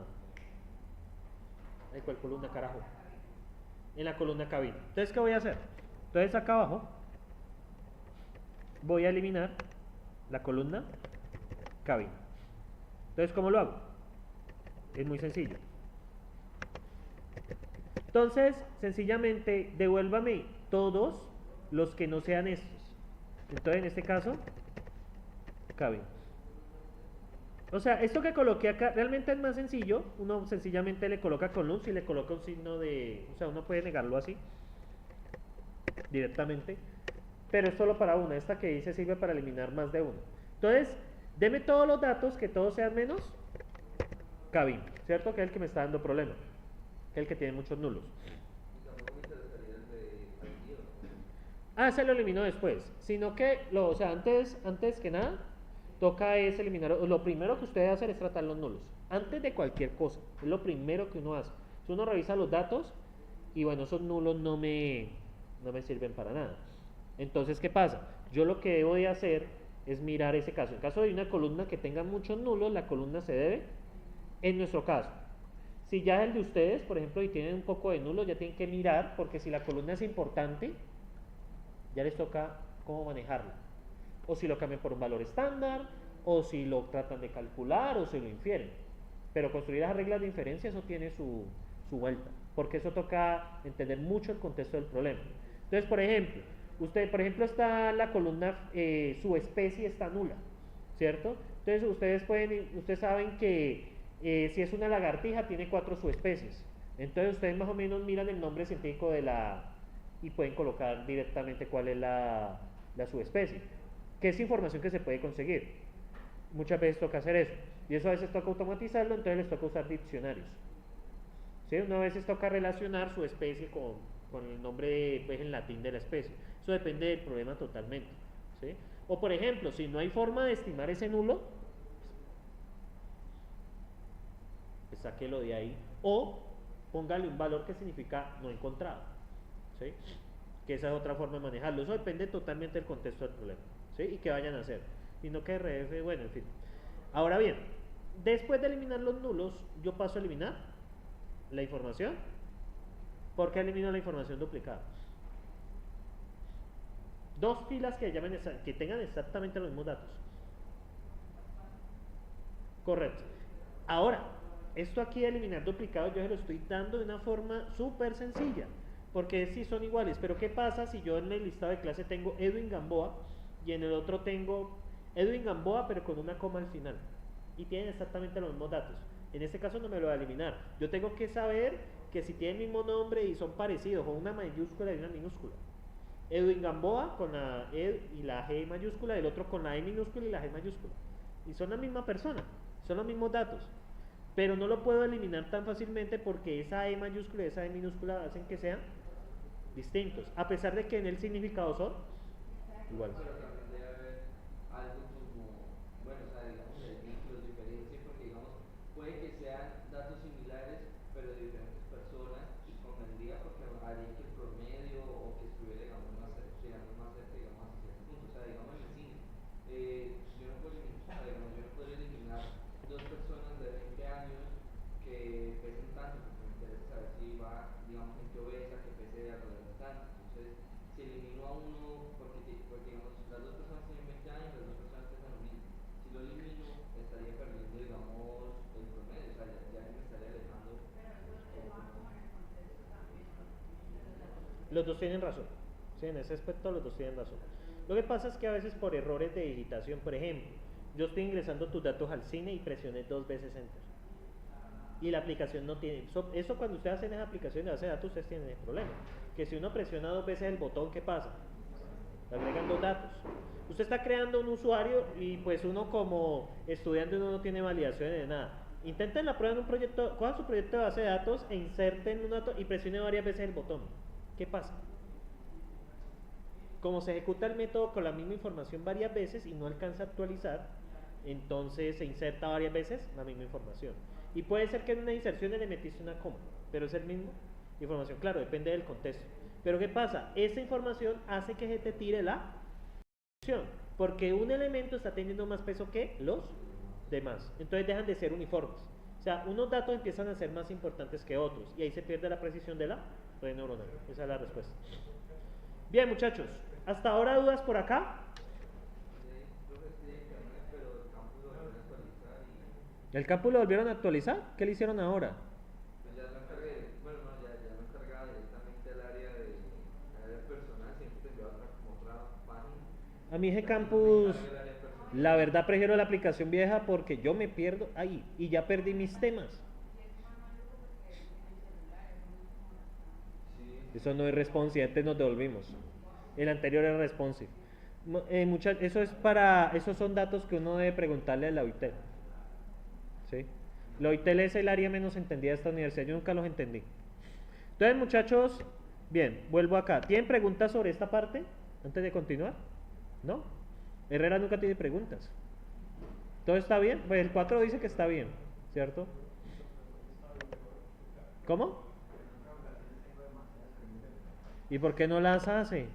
¿cuál columna carajo? En la columna cabina. Entonces, ¿qué voy a hacer? Entonces acá abajo voy a eliminar la columna cabina. Entonces, ¿cómo lo hago? Es muy sencillo. Entonces, sencillamente, devuélvame todos los que no sean estos. Entonces, en este caso, cabina. O sea, esto que coloqué acá realmente es más sencillo. Uno sencillamente le coloca columns y le coloca un signo de... O sea, uno puede negarlo así, directamente. Pero es solo para una. Esta que dice sirve para eliminar más de uno. Entonces, deme todos los datos, que todos sean menos cabina, ¿cierto? Que es el que me está dando problema. Que es el que tiene muchos nulos. Ah, se lo eliminó después. Sino que, o sea, antes que nada, toca es eliminar. Lo primero que usted debe hacer es tratar los nulos. Antes de cualquier cosa. Es lo primero que uno hace. Si uno revisa los datos, y bueno, esos nulos no me sirven para nada. Entonces, ¿qué pasa? Yo lo que debo de hacer es mirar ese caso. En caso de una columna que tenga muchos nulos, la columna se debe, en nuestro caso. Si ya es el de ustedes, por ejemplo, y tienen un poco de nulos, ya tienen que mirar, porque si la columna es importante, ya les toca cómo manejarla. O si lo cambian por un valor estándar, o si lo tratan de calcular, o si lo infieren. Pero construir las reglas de inferencia, eso tiene su vuelta, porque eso toca entender mucho el contexto del problema. Entonces, por ejemplo, está la columna subespecie está nula, ¿cierto? Entonces, ustedes saben que si es una lagartija, tiene 4 subespecies. Entonces, ustedes más o menos miran el nombre científico y pueden colocar directamente cuál es la subespecie, que es información que se puede conseguir. Muchas veces toca hacer eso, y eso a veces toca automatizarlo, entonces les toca usar diccionarios. ¿Sí? Una vez toca relacionar su especie con el nombre pues, en latín de la especie. Eso depende del problema totalmente. ¿Sí? O por ejemplo, si no hay forma de estimar ese nulo, pues sáquelo de ahí. O póngale un valor que significa no encontrado. ¿Sí? Que esa es otra forma de manejarlo. Eso depende totalmente del contexto del problema. ¿Sí? Y qué vayan a hacer. Y no que RF, bueno, en fin. Ahora bien, después de eliminar los nulos, yo paso a eliminar la información. ¿Por qué elimino la información duplicada? Dos filas que tengan exactamente los mismos datos. Correcto. Ahora, esto aquí de eliminar duplicados yo se lo estoy dando de una forma súper sencilla, porque sí son iguales, pero ¿qué pasa si yo en el listado de clase tengo Edwin Gamboa y en el otro tengo Edwin Gamboa pero con una coma al final y tienen exactamente los mismos datos? En este caso no me lo va a eliminar. Yo tengo que saber que si tienen el mismo nombre y son parecidos, o una mayúscula y una minúscula. Edwin Gamboa con la E y la G mayúscula, el otro con la E minúscula y la G mayúscula. Y son la misma persona, son los mismos datos. Pero no lo puedo eliminar tan fácilmente porque esa E mayúscula y esa E minúscula hacen que sean distintos, a pesar de que en el significado son iguales. Pero también debe haber algo como, bueno, o sea, digamos, de vínculos, diferencias, porque digamos, puede que sean datos similares, pero de diferentes personas, y convendría porque haría que el promedio o que estuviera, digamos, más cerca, digamos, a cierto punto. O sea, digamos, en el cine, yo no puedo eliminar, o sea, digamos, yo no podría eliminar dos personas de 20 años que pesen tanto, porque me interesa saber si va, digamos, gente obesa que pese alrededor de tanto. Entonces, si elimino a uno, porque digamos, las dos personas tienen 20 años, las dos personas pesan lo mismo. Si lo elimino, estaría perdiendo, digamos, el promedio, o sea, ya me estaría alejando. Los dos tienen razón. Sí, en ese aspecto los dos tienen razón. Lo que pasa es que a veces por errores de digitación, por ejemplo, yo estoy ingresando tus datos al cine y presioné 2 veces Enter. Y la aplicación no tiene. Eso cuando ustedes hacen esa aplicación de base de datos, ustedes tienen el problema. Que si uno presiona 2 veces el botón, ¿qué pasa? Le agregan 2 datos. Usted está creando un usuario y pues uno como estudiante uno no tiene validaciones de nada. Intenten la prueba en un proyecto, cojan su proyecto de base de datos e inserten un dato y presione varias veces el botón. ¿Qué pasa? Como se ejecuta el método con la misma información varias veces y no alcanza a actualizar, entonces se inserta varias veces la misma información. Y puede ser que en una inserción le metiste una coma, pero es el mismo información. Claro, depende del contexto. Pero ¿qué pasa? Esa información hace que se te tire la función, porque un elemento está teniendo más peso que los demás. Entonces dejan de ser uniformes. O sea, unos datos empiezan a ser más importantes que otros y ahí se pierde la precisión de la red neuronal. Esa es la respuesta. Bien, muchachos, hasta ahora dudas por acá. ¿El campus lo volvieron a actualizar? ¿Qué le hicieron ahora? Pues ya lo encargué, bueno, no, ya lo encargaba directamente al área personal, siempre te enviaba otra página. A mí ese campus, la verdad prefiero la aplicación vieja porque yo me pierdo ahí y ya perdí mis temas. Eso no es responsive, antes nos devolvimos. El anterior era responsive. Esos son datos que uno debe preguntarle a la OITEL. ¿Sí? La OITEL es el área menos entendida de esta universidad, yo nunca los entendí. Entonces, muchachos, bien, vuelvo acá. ¿Tienen preguntas sobre esta parte antes de continuar? ¿No? Herrera nunca tiene preguntas. ¿Todo está bien? Pues el 4 dice que está bien, ¿cierto? ¿Cómo? ¿Y por qué no las hace?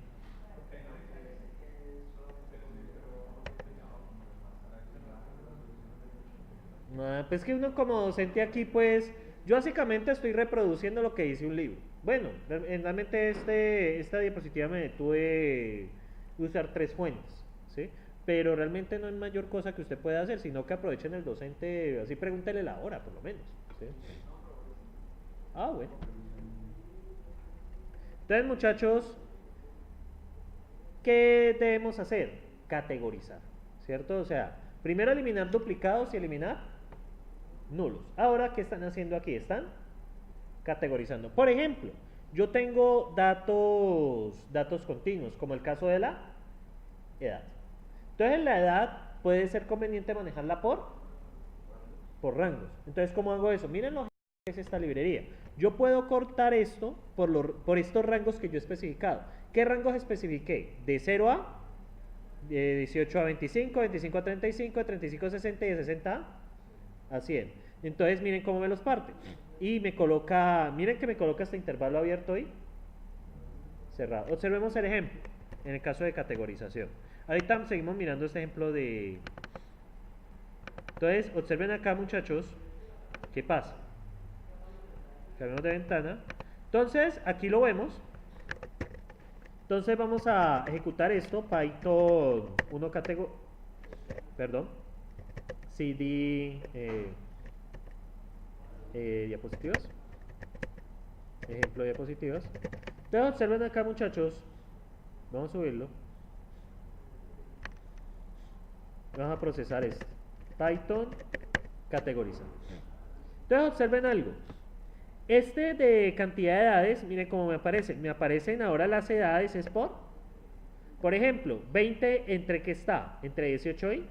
Pues que uno como docente aquí, pues, yo básicamente estoy reproduciendo lo que dice un libro. Bueno, realmente esta diapositiva me detuve usar 3 fuentes, ¿sí? Pero realmente no es mayor cosa que usted pueda hacer, sino que aprovechen el docente, así pregúntele la hora, por lo menos, ¿sí? Ah, bueno. Entonces, muchachos, ¿qué debemos hacer? Categorizar, ¿cierto? O sea, primero eliminar duplicados y eliminar nulos. Ahora, ¿qué están haciendo aquí? Están categorizando. Por ejemplo, yo tengo datos continuos, como el caso de la edad. Entonces, la edad puede ser conveniente manejarla por rangos. Entonces, ¿cómo hago eso? Miren lo que es esta librería. Yo puedo cortar esto por estos rangos que yo he especificado. ¿Qué rangos especifiqué? De 0 a 18 a 25, 25 a 35, de 35 a 60 y de 60 a 100. Entonces miren cómo me los parte. Y me coloca, miren que me coloca este intervalo abierto y cerrado. Observemos el ejemplo, en el caso de categorización. Ahorita seguimos mirando este ejemplo de... Entonces, observen acá, muchachos, ¿qué pasa? Cambiamos de ventana. Entonces, aquí lo vemos. Entonces vamos a ejecutar esto, Python 1 CD diapositivas, ejemplo de diapositivas. Entonces observen acá, muchachos, vamos a subirlo, vamos a procesar esto, Python categoriza. Entonces observen algo, de cantidad de edades, miren cómo me aparecen ahora las edades es por Por ejemplo, 20 ¿entre qué está? Entre 18 y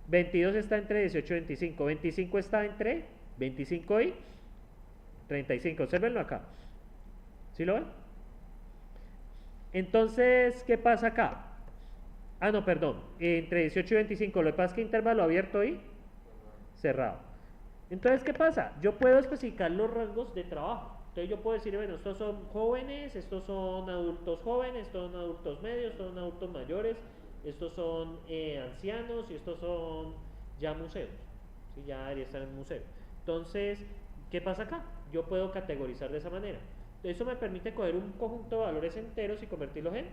22 está entre 18 y 25. 25 está entre 25 y 35. Obsérvenlo acá. ¿Sí lo ven? Entonces, ¿qué pasa acá? Ah, no, perdón. Entre 18 y 25. Lo que pasa es que intervalo abierto y cerrado. Entonces, ¿qué pasa? Yo puedo especificar los rangos de trabajo. Entonces yo puedo decir, bueno, estos son jóvenes, estos son adultos jóvenes, estos son adultos medios, estos son adultos mayores, estos son ancianos y estos son ya museos. ¿Sí? Ya debería estar en museo. Entonces, ¿qué pasa acá? Yo puedo categorizar de esa manera. Eso me permite coger un conjunto de valores enteros y convertirlos en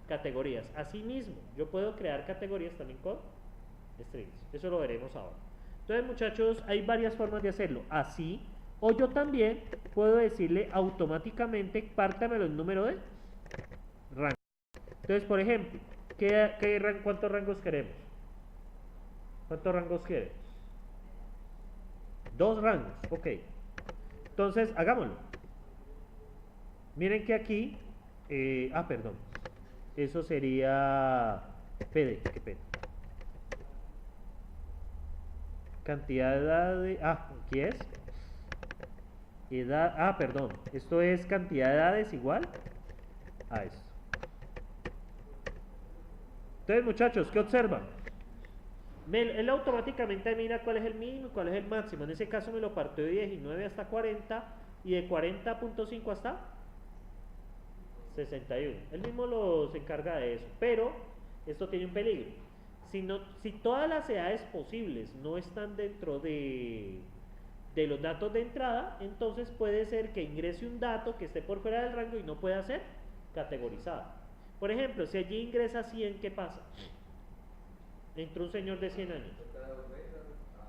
categorías. Asimismo, yo puedo crear categorías también con strings. Eso lo veremos ahora. Entonces, muchachos, hay varias formas de hacerlo. Así, o yo también puedo decirle automáticamente, pártamelo en número de rango. Entonces, por ejemplo, ¿cuántos rangos queremos? ¿Cuántos rangos queremos? 2 rangos, ok. Entonces, hagámoslo. Miren que aquí, perdón. Eso sería PD, qué pena. Cantidad de... aquí es. Edad, perdón. Esto es cantidad de edades igual a esto. Entonces, muchachos, ¿qué observan? Él automáticamente mira cuál es el mínimo y cuál es el máximo. En ese caso me lo partió de 19 hasta 40 y de 40.5 hasta 61. Él mismo se encarga de eso. Pero esto tiene un peligro. Si todas las edades posibles no están dentro de los datos de entrada, entonces puede ser que ingrese un dato que esté por fuera del rango y no pueda ser categorizado. Por ejemplo, si allí ingresa 100, ¿qué pasa? Entró un señor de 100 años.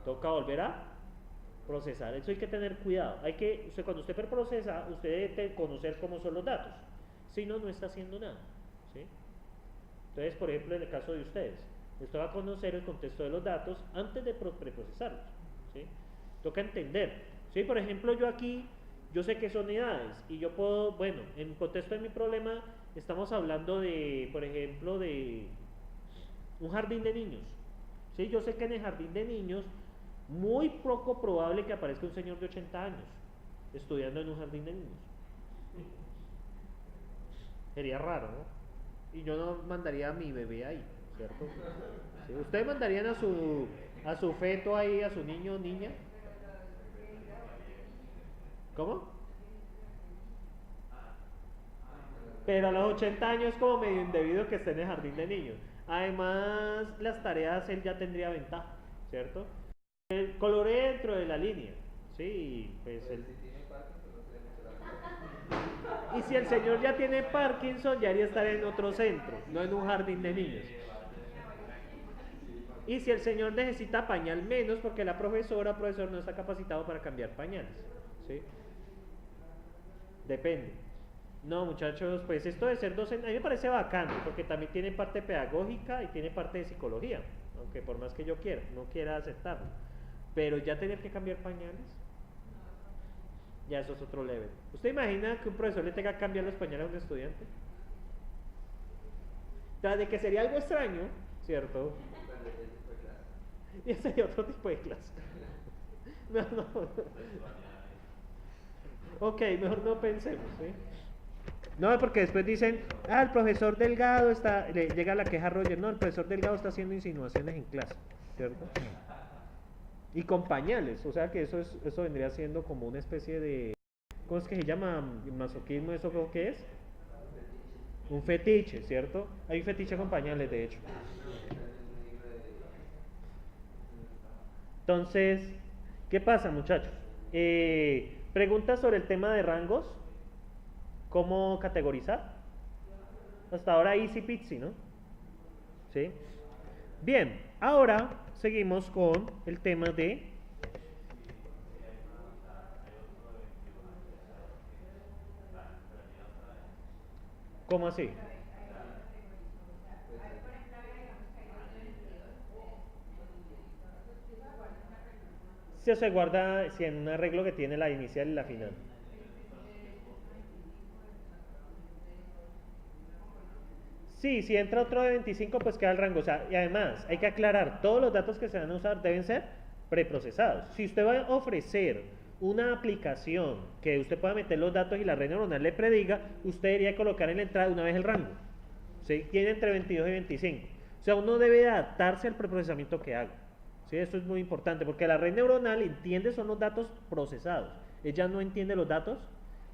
Toca volver a procesar. Eso hay que tener cuidado. Cuando usted procesa, usted debe conocer cómo son los datos. Si no, no está haciendo nada. ¿Sí? Entonces, por ejemplo, en el caso de ustedes, usted va a conocer el contexto de los datos antes de preprocesarlos. ¿Sí? Toca entender. ¿Sí? Por ejemplo, yo sé que son edades y yo puedo, bueno, en el contexto de mi problema estamos hablando de, por ejemplo, de un jardín de niños. ¿Sí? Yo sé que en el jardín de niños muy poco probable que aparezca un señor de 80 años estudiando en un jardín de niños. Sería raro, ¿no? Y yo no mandaría a mi bebé ahí, ¿cierto? ¿Sí? ¿Ustedes mandarían a su feto ahí, a su niño o niña? ¿Cómo? Pero a los 80 años es como medio indebido que esté en el jardín de niños. Además, las tareas él ya tendría ventaja, ¿cierto? El coloré dentro de la línea, ¿sí? Pues él... Y si el señor ya tiene Parkinson, ya haría estar en otro centro, no en un jardín de niños. Y si el señor necesita pañal menos, porque la profesor no está capacitado para cambiar pañales, ¿sí? Depende. No, muchachos, pues esto de ser docente, a mí me parece bacano, porque también tiene parte pedagógica y tiene parte de psicología, aunque por más que yo no quiera aceptarlo. Pero ya tener que cambiar pañales, ya eso es otro level. ¿Usted imagina que un profesor le tenga que cambiar los pañales a un estudiante? Tras de que sería algo extraño, ¿cierto? Y ese sería otro tipo de clase. No. Ok, mejor no pensemos, ¿sí? No, porque después dicen, el profesor Delgado llega la queja a Roger, no, el profesor Delgado está haciendo insinuaciones en clase, ¿cierto? Y con pañales, o sea que eso vendría siendo como una especie de, ¿cómo es que se llama? Masoquismo, ¿eso qué es? Un fetiche, ¿cierto? Hay un fetiche con pañales, de hecho. Entonces, ¿qué pasa, muchachos? Preguntas sobre el tema de rangos. ¿Cómo categorizar? Hasta ahora easy peasy, ¿no? ¿Sí? Bien, ahora seguimos con el tema de... ¿Cómo así? Se guarda en un arreglo que tiene la inicial y la final. Sí, si entra otro de 25, pues queda el rango. O sea, y además, hay que aclarar, todos los datos que se van a usar deben ser preprocesados. Si usted va a ofrecer una aplicación que usted pueda meter los datos y la red neuronal le prediga, usted debería colocar en la entrada una vez el rango. ¿Sí? Tiene entre 22 y 25. O sea, uno debe adaptarse al preprocesamiento que haga. ¿Sí? Esto es muy importante, porque la red neuronal entiende son los datos procesados. Ella no entiende los datos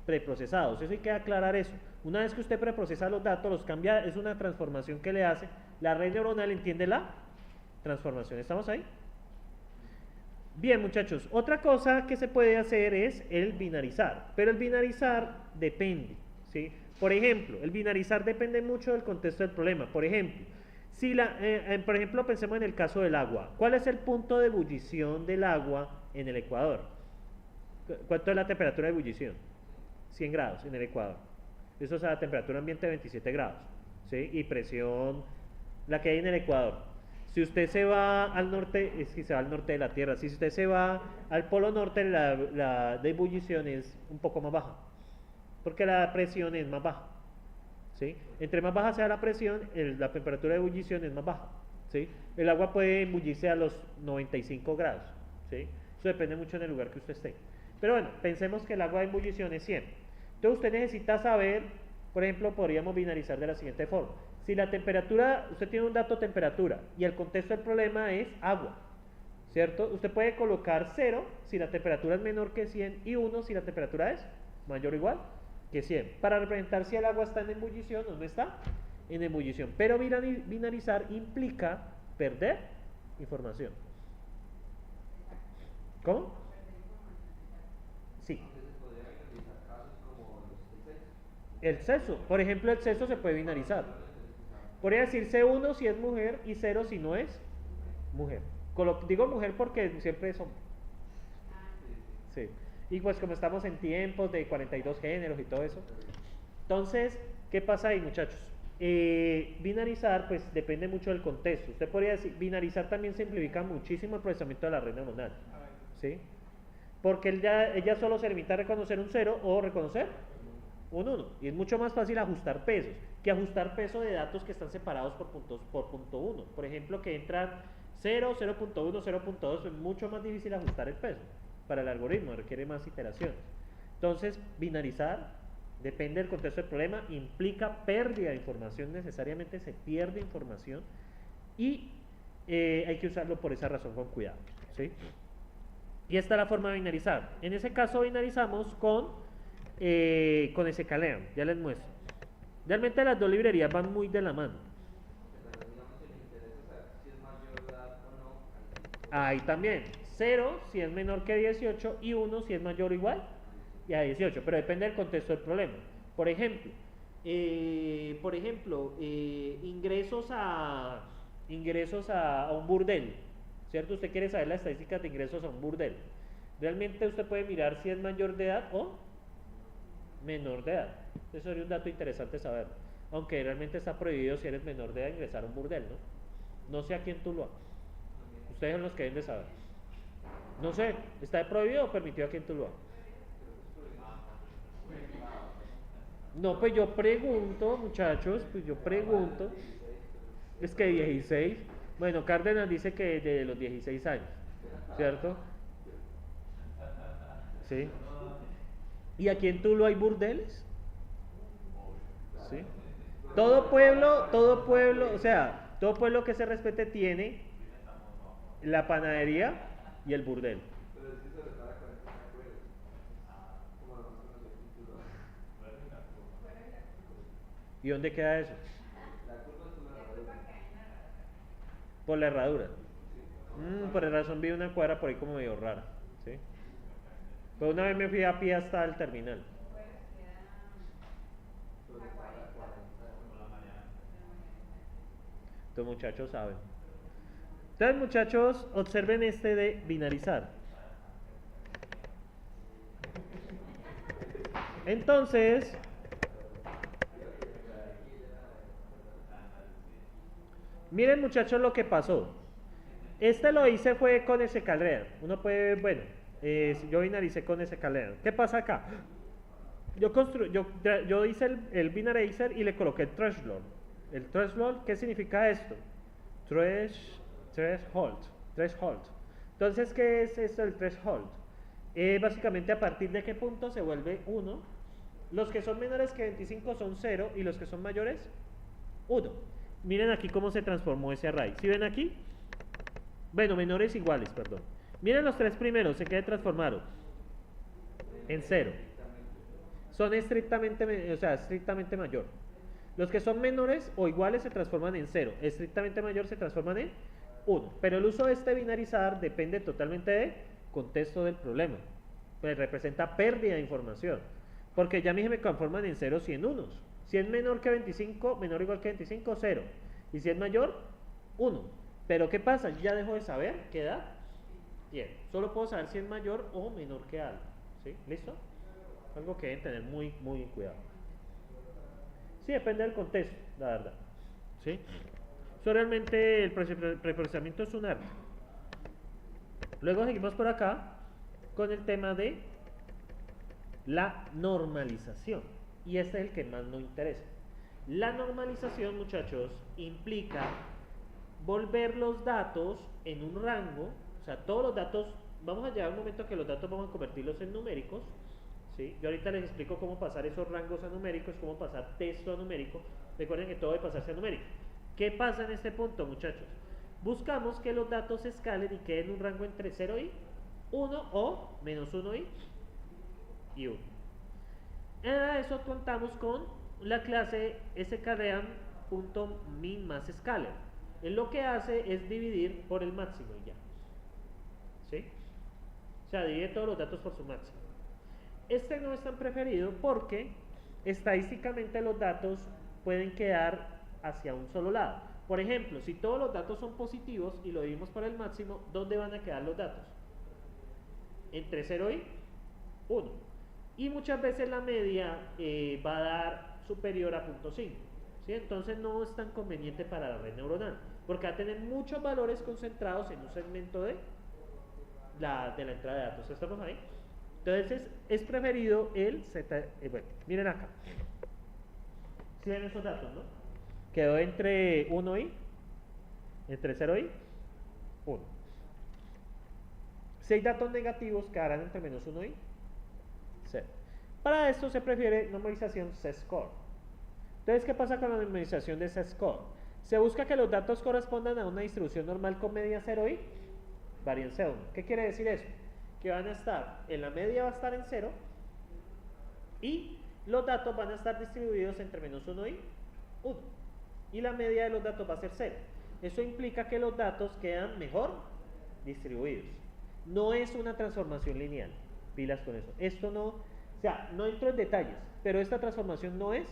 preprocesados. Eso hay que aclarar eso. Una vez que usted preprocesa los datos, los cambia, es una transformación que le hace. La red neuronal entiende la transformación. ¿Estamos ahí? Bien, muchachos, otra cosa que se puede hacer es el binarizar, pero el binarizar depende, ¿sí? Por ejemplo, el binarizar depende mucho del contexto del problema. Por ejemplo, si por ejemplo, pensemos en el caso del agua. ¿Cuál es el punto de ebullición del agua en el Ecuador? ¿Cuánto es la temperatura de ebullición? 100 grados en el Ecuador. Eso es a la temperatura ambiente de 27 grados, ¿sí? Y presión, la que hay en el Ecuador. Si usted se va al norte, es que se va al norte de la Tierra. Si usted se va al polo norte, la de ebullición es un poco más baja, porque la presión es más baja, ¿sí? Entre más baja sea la presión, la temperatura de ebullición es más baja, ¿sí? El agua puede ebullirse a los 95 grados, ¿sí? Eso depende mucho del lugar que usted esté. Pero bueno, pensemos que el agua de ebullición es 100. Entonces usted necesita saber, por ejemplo, podríamos binarizar de la siguiente forma. Si la temperatura, usted tiene un dato temperatura y el contexto del problema es agua, ¿cierto? Usted puede colocar 0 si la temperatura es menor que 100 y 1 si la temperatura es mayor o igual que 100, para representar si el agua está en ebullición o no está en ebullición. Pero binarizar implica perder información. ¿Cómo? Sí. El sexo, por ejemplo, el sexo se puede binarizar. Podría decir C1 si es mujer y 0 si no es mujer. Digo mujer porque siempre es hombre. Sí. Y pues como estamos en tiempos de 42 géneros y todo eso. Entonces, ¿qué pasa ahí, muchachos? Binarizar, pues depende mucho del contexto. Usted podría decir, binarizar también simplifica muchísimo el procesamiento de la red neuronal, ¿sí? Porque ella solo se limita a reconocer un 0 o reconocer un 1. Y es mucho más fácil ajustar pesos que ajustar peso de datos que están separados por punto 1. Por ejemplo, que entran 0, 0.1, 0.2, es mucho más difícil ajustar el peso para el algoritmo, requiere más iteraciones. Entonces, binarizar depende del contexto del problema, implica pérdida de información, necesariamente se pierde información y hay que usarlo por esa razón con cuidado, ¿sí? Y esta es la forma de binarizar. En ese caso binarizamos con scikit-learn, ya les muestro. Realmente las dos librerías van muy de la mano. Ahí también, 0 si es menor que 18 y 1 si es mayor o igual y a 18, pero depende del contexto del problema. Por ejemplo, ingresos a un burdel, ¿cierto? Usted quiere saber las estadísticas de ingresos a un burdel. Realmente usted puede mirar si es mayor de edad o menor de edad. Eso sería un dato interesante saber. Aunque realmente está prohibido si eres menor de edad ingresar a un burdel, ¿no? No sé aquí en Tuluá. Ustedes son los que deben de saber. No sé, ¿está prohibido o permitido aquí en Tuluá? No, pues yo pregunto, muchachos, pues yo pregunto. Es que 16. Bueno, Cárdenas dice que de los 16 años, ¿cierto? Sí. ¿Y aquí en Tuluá hay burdeles? Sí. Todo pueblo, o sea, todo pueblo que se respete tiene la panadería y el burdel. ¿Y dónde queda eso? Por la herradura. Por la razón vi una cuadra por ahí como medio rara, ¿sí? Pero una vez me fui a pie hasta el terminal. Los muchachos saben. Entonces, muchachos, observen este de binarizar. Entonces, miren, muchachos, lo que pasó. Este lo hice fue con scikit-learn. Uno puede, bueno, yo binaricé con scikit-learn. ¿Qué pasa acá? Yo hice el binarizer y le coloqué el threshold. El threshold, ¿qué significa esto? Threshold. Entonces, ¿qué es esto del threshold? Básicamente, a partir de qué punto se vuelve 1. Los que son menores que 25 son 0 y los que son mayores, 1. Miren aquí cómo se transformó ese array. ¿Sí ven aquí? Bueno, menores iguales, perdón. Miren los tres primeros, se transformaron en 0. Son estrictamente mayor. Los que son menores o iguales se transforman en 0. Estrictamente mayor se transforman en 1. Pero el uso de este binarizar depende totalmente del contexto del problema. Pues representa pérdida de información. Porque ya a mí me conforman en 0 y en unos. Si es menor que 25, menor o igual que 25, 0. Y si es mayor, 1. Pero ¿qué pasa? Yo ya dejo de saber qué edad tiene. Solo puedo saber si es mayor o menor que algo. ¿Sí? ¿Listo? Algo que deben tener muy en cuidado. Sí, depende del contexto, la verdad. ¿Sí? Eso realmente, el preprocesamiento es un arte. Luego seguimos por acá con el tema de la normalización. Y este es el que más nos interesa. La normalización, muchachos, implica volver los datos en un rango. O sea, todos los datos, vamos a llegar a un momento que los datos vamos a convertirlos en numéricos. ¿Sí? Yo ahorita les explico cómo pasar esos rangos a numéricos, cómo pasar texto a numérico. Recuerden que todo debe pasarse a numérico. ¿Qué pasa en este punto, muchachos? Buscamos que los datos se escalen y queden en un rango entre 0 y 1 o menos 1 y 1. A eso contamos con la clase sklearn.min+scalar. Él lo que hace es dividir por el máximo y ya. ¿Sí? O sea, divide todos los datos por su máximo. Este no es tan preferido porque estadísticamente los datos pueden quedar hacia un solo lado. Por ejemplo, si todos los datos son positivos y lo dividimos por el máximo, ¿dónde van a quedar los datos? Entre 0 y 1. Y muchas veces la media va a dar superior a 0.5. ¿Sí? Entonces no es tan conveniente para la red neuronal, porque va a tener muchos valores concentrados en un segmento de la entrada de datos. ¿Estamos ahí? Entonces es preferido el Z. Bueno, miren acá. ¿Sí ven esos datos, no? Quedó entre 1 y, entre 0 y 1. Si hay datos negativos, quedarán entre menos 1 y 0. Para esto se prefiere normalización Z-score. Entonces, ¿qué pasa con la normalización de Z-score? Se busca que los datos correspondan a una distribución normal con media 0 y varianza 1. ¿Qué quiere decir eso? Que van a estar, en la media va a estar en 0 y los datos van a estar distribuidos entre menos 1 y 1. Y la media de los datos va a ser 0. Eso implica que los datos quedan mejor distribuidos. No es una transformación lineal. Pilas con eso. Esto no, o sea, no entro en detalles, pero esta transformación no es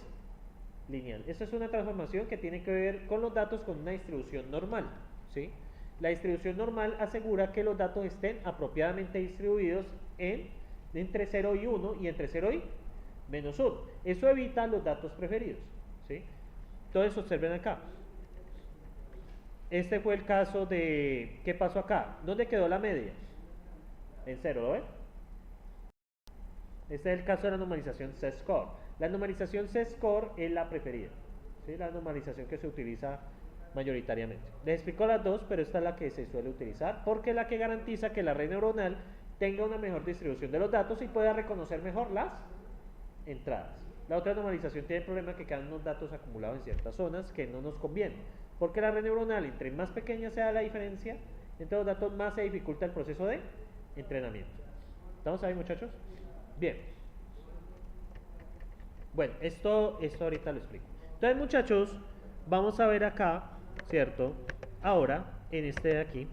lineal. Esta es una transformación que tiene que ver con los datos con una distribución normal. ¿Sí? La distribución normal asegura que los datos estén apropiadamente distribuidos entre 0 y 1 y entre 0 y menos 1. Eso evita los datos preferidos. ¿Sí? Entonces observen acá. Este fue el caso de... ¿Qué pasó acá? ¿Dónde quedó la media? En 0, ¿lo ven? Este es el caso de la normalización Z-score. La normalización Z-score es la preferida. ¿Sí? La normalización que se utiliza mayoritariamente. Les explico las dos, pero esta es la que se suele utilizar porque es la que garantiza que la red neuronal tenga una mejor distribución de los datos y pueda reconocer mejor las entradas. La otra normalización tiene el problema que quedan unos datos acumulados en ciertas zonas que no nos conviene, porque la red neuronal, entre más pequeña sea la diferencia entre los datos, más se dificulta el proceso de entrenamiento. ¿Estamos ahí, muchachos? Bien. Bueno, esto ahorita lo explico. Entonces, muchachos, vamos a ver acá, ¿cierto? Ahora, en este de aquí,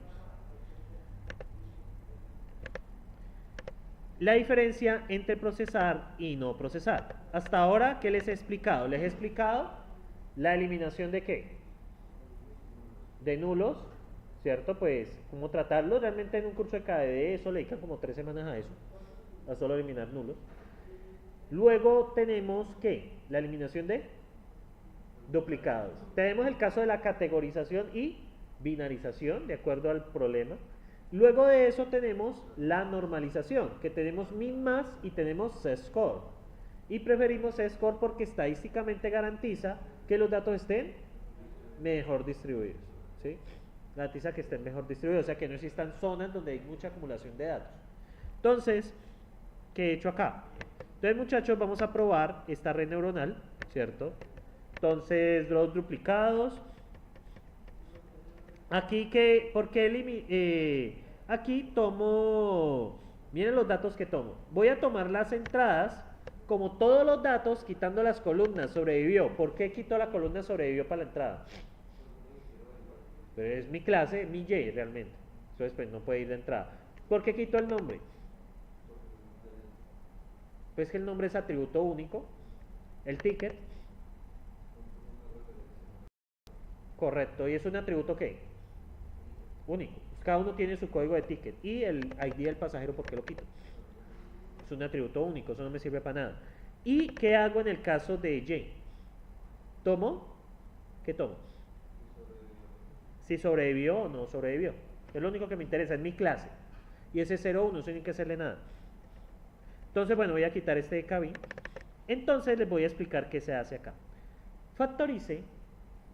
la diferencia entre procesar y no procesar. Hasta ahora, ¿qué les he explicado? Les he explicado la eliminación de ¿qué? De nulos, ¿cierto? Pues, cómo tratarlos. Realmente en un curso de KDD eso le dedican como 3 semanas a eso, a solo eliminar nulos. Luego tenemos ¿qué? La eliminación de duplicados. Tenemos el caso de la categorización y binarización, de acuerdo al problema. Luego de eso tenemos la normalización, que tenemos min más y tenemos Z-score. Y preferimos Z-score porque estadísticamente garantiza que los datos estén mejor distribuidos, ¿sí? Garantiza que estén mejor distribuidos, o sea que no existan zonas donde hay mucha acumulación de datos. Entonces, ¿qué he hecho acá? Entonces, muchachos, vamos a probar esta red neuronal, ¿cierto? Entonces, los duplicados. Aquí aquí tomo, miren los datos que tomo. Voy a tomar las entradas, como todos los datos, quitando las columnas, sobrevivió. ¿Por qué quito la columna sobrevivió para la entrada? Pero es mi clase, mi J realmente. Entonces, pues no puede ir de entrada. ¿Por qué quito el nombre? Pues que el nombre es atributo único. El ticket. Correcto. ¿Y es un atributo qué? Único. Cada uno tiene su código de ticket. Y el ID del pasajero, ¿por qué lo quito? Es un atributo único, eso no me sirve para nada. ¿Y qué hago en el caso de J? ¿Tomo? ¿Qué tomo? Si sobrevivió o no sobrevivió. Es lo único que me interesa, es mi clase. Y ese 0,1, no tiene que hacerle nada. Entonces, bueno, voy a quitar este de cabin. Entonces les voy a explicar qué se hace acá. Factorice,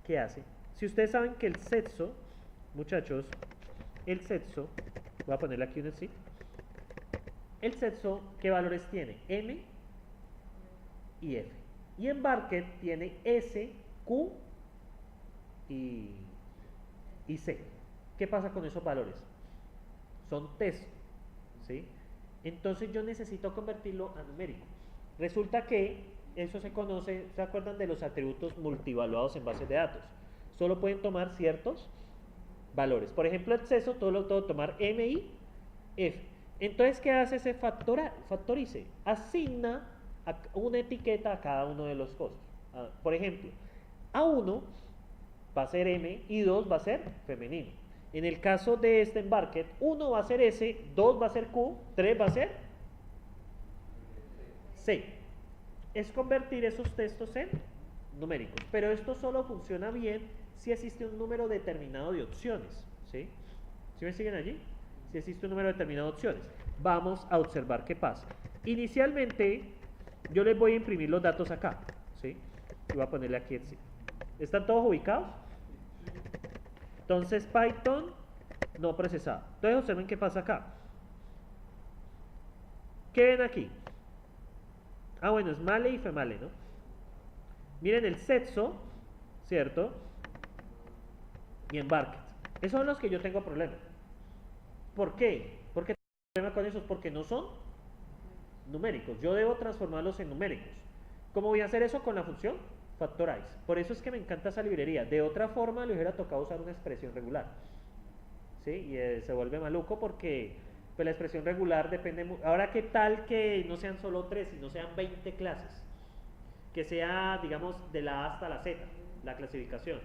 ¿qué hace? Si ustedes saben que el sexo, muchachos, el sexo, voy a ponerle aquí un sí. El sexo, ¿qué valores tiene? M y F. Y en Barket tiene S, Q y C. ¿Qué pasa con esos valores? Son texto, ¿sí? Entonces yo necesito convertirlo a numérico. Resulta que eso se conoce, ¿se acuerdan de los atributos multivaluados en bases de datos? Solo pueden tomar ciertos valores. Por ejemplo, exceso, todo lo puedo tomar M y F. Entonces, ¿qué hace ese factorice? Asigna una etiqueta a cada uno de los cosas. Por ejemplo, A1 va a ser M y 2 va a ser femenino. En el caso de este embarque, 1 va a ser S, 2 va a ser Q, 3 va a ser C. Es convertir esos textos en numéricos. Pero esto solo funciona bien si existe un número determinado de opciones. ¿Sí? ¿Sí me siguen allí? Si existe un número determinado de opciones. Vamos a observar qué pasa. Inicialmente, yo les voy a imprimir los datos acá. ¿Sí? Y voy a ponerle aquí el sí. ¿Están todos ubicados? Entonces, Python no procesado. Entonces, observen qué pasa acá. ¿Qué ven aquí? Ah, bueno, es male y female, ¿no? Miren el sexo, ¿cierto? Y embarque. Esos son los que yo tengo problemas. ¿Por qué? ¿Por qué tengo problema con esos? Porque no son numéricos. Yo debo transformarlos en numéricos. ¿Cómo voy a hacer eso? Con la función factorize. Por eso es que me encanta esa librería. De otra forma le hubiera tocado usar una expresión regular. ¿Sí? Y se vuelve maluco porque pues, la expresión regular depende... Ahora, ¿qué tal que no sean solo 3, sino sean 20 clases? Que sea, digamos, de la A hasta la Z, la clasificación.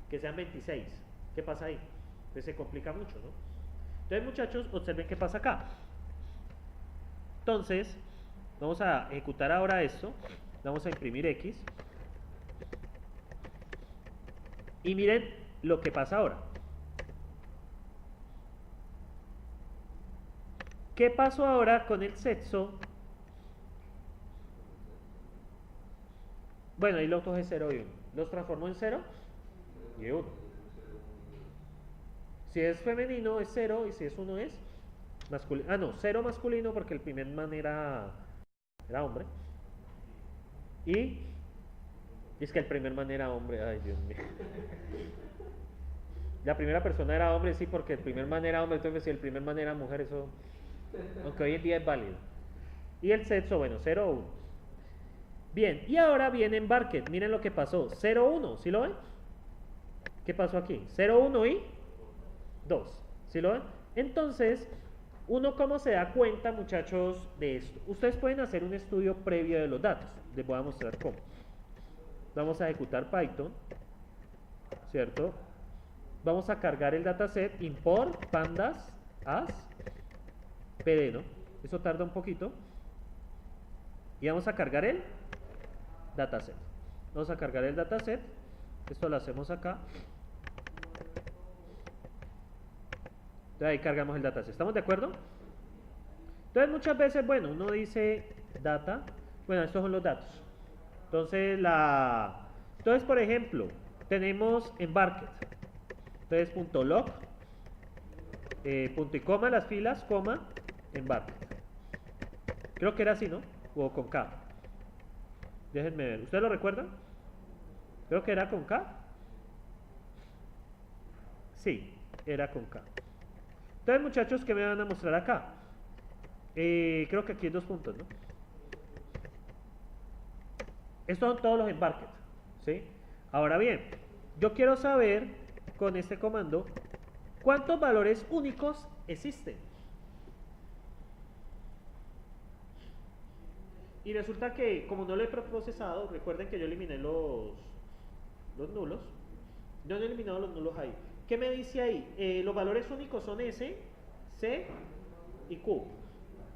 Que sean 26. ¿Qué pasa ahí? Entonces se complica mucho, ¿no? Entonces, muchachos, observen qué pasa acá. Entonces, vamos a ejecutar ahora esto. Vamos a imprimir X. Y miren lo que pasa ahora. ¿Qué pasó ahora con el sexo? Bueno, ahí los coge 0 y 1. ¿Los transformó en 0? Y 1. Si es femenino es 0 y si es 1 es masculino. Ah, no, 0 masculino porque el primer man era hombre. Y es que el primer man era hombre. Ay, Dios mío. La primera persona era hombre, sí, porque el primer man era hombre. Entonces, si el primer man era mujer, eso. Aunque hoy en día es válido. Y el sexo, bueno, 0 o 1. Bien, y ahora viene en Barket. Miren lo que pasó. 0, 1, ¿sí lo ven? ¿Qué pasó aquí? 0, 1 y 2. ¿Sí lo ven? Entonces, uno cómo se da cuenta, muchachos, de esto. Ustedes pueden hacer un estudio previo de los datos. Les voy a mostrar cómo. Vamos a ejecutar Python, ¿cierto? Vamos a cargar el dataset, import pandas as pd, ¿no? Eso tarda un poquito. Y vamos a cargar el dataset. Vamos a cargar el dataset. Esto lo hacemos acá. Entonces ahí cargamos el dataset. ¿Estamos de acuerdo? Entonces muchas veces, bueno, uno dice data. Bueno, estos son los datos. Entonces, por ejemplo, tenemos embarked. Entonces, punto log, punto y coma, las filas, coma, embarked. Creo que era así, ¿no? O con K. Déjenme ver. ¿Ustedes lo recuerdan? Creo que era con K. Sí, era con K. Entonces, muchachos, ¿qué me van a mostrar acá? Creo que aquí hay 2 puntos, ¿no? Estos son todos los embarked, ¿sí? Ahora bien, yo quiero saber con este comando cuántos valores únicos existen. Y resulta que como no lo he procesado, recuerden que yo eliminé los nulos. Yo no he eliminado los nulos ahí. ¿Qué me dice ahí? Los valores únicos son S, C y Q.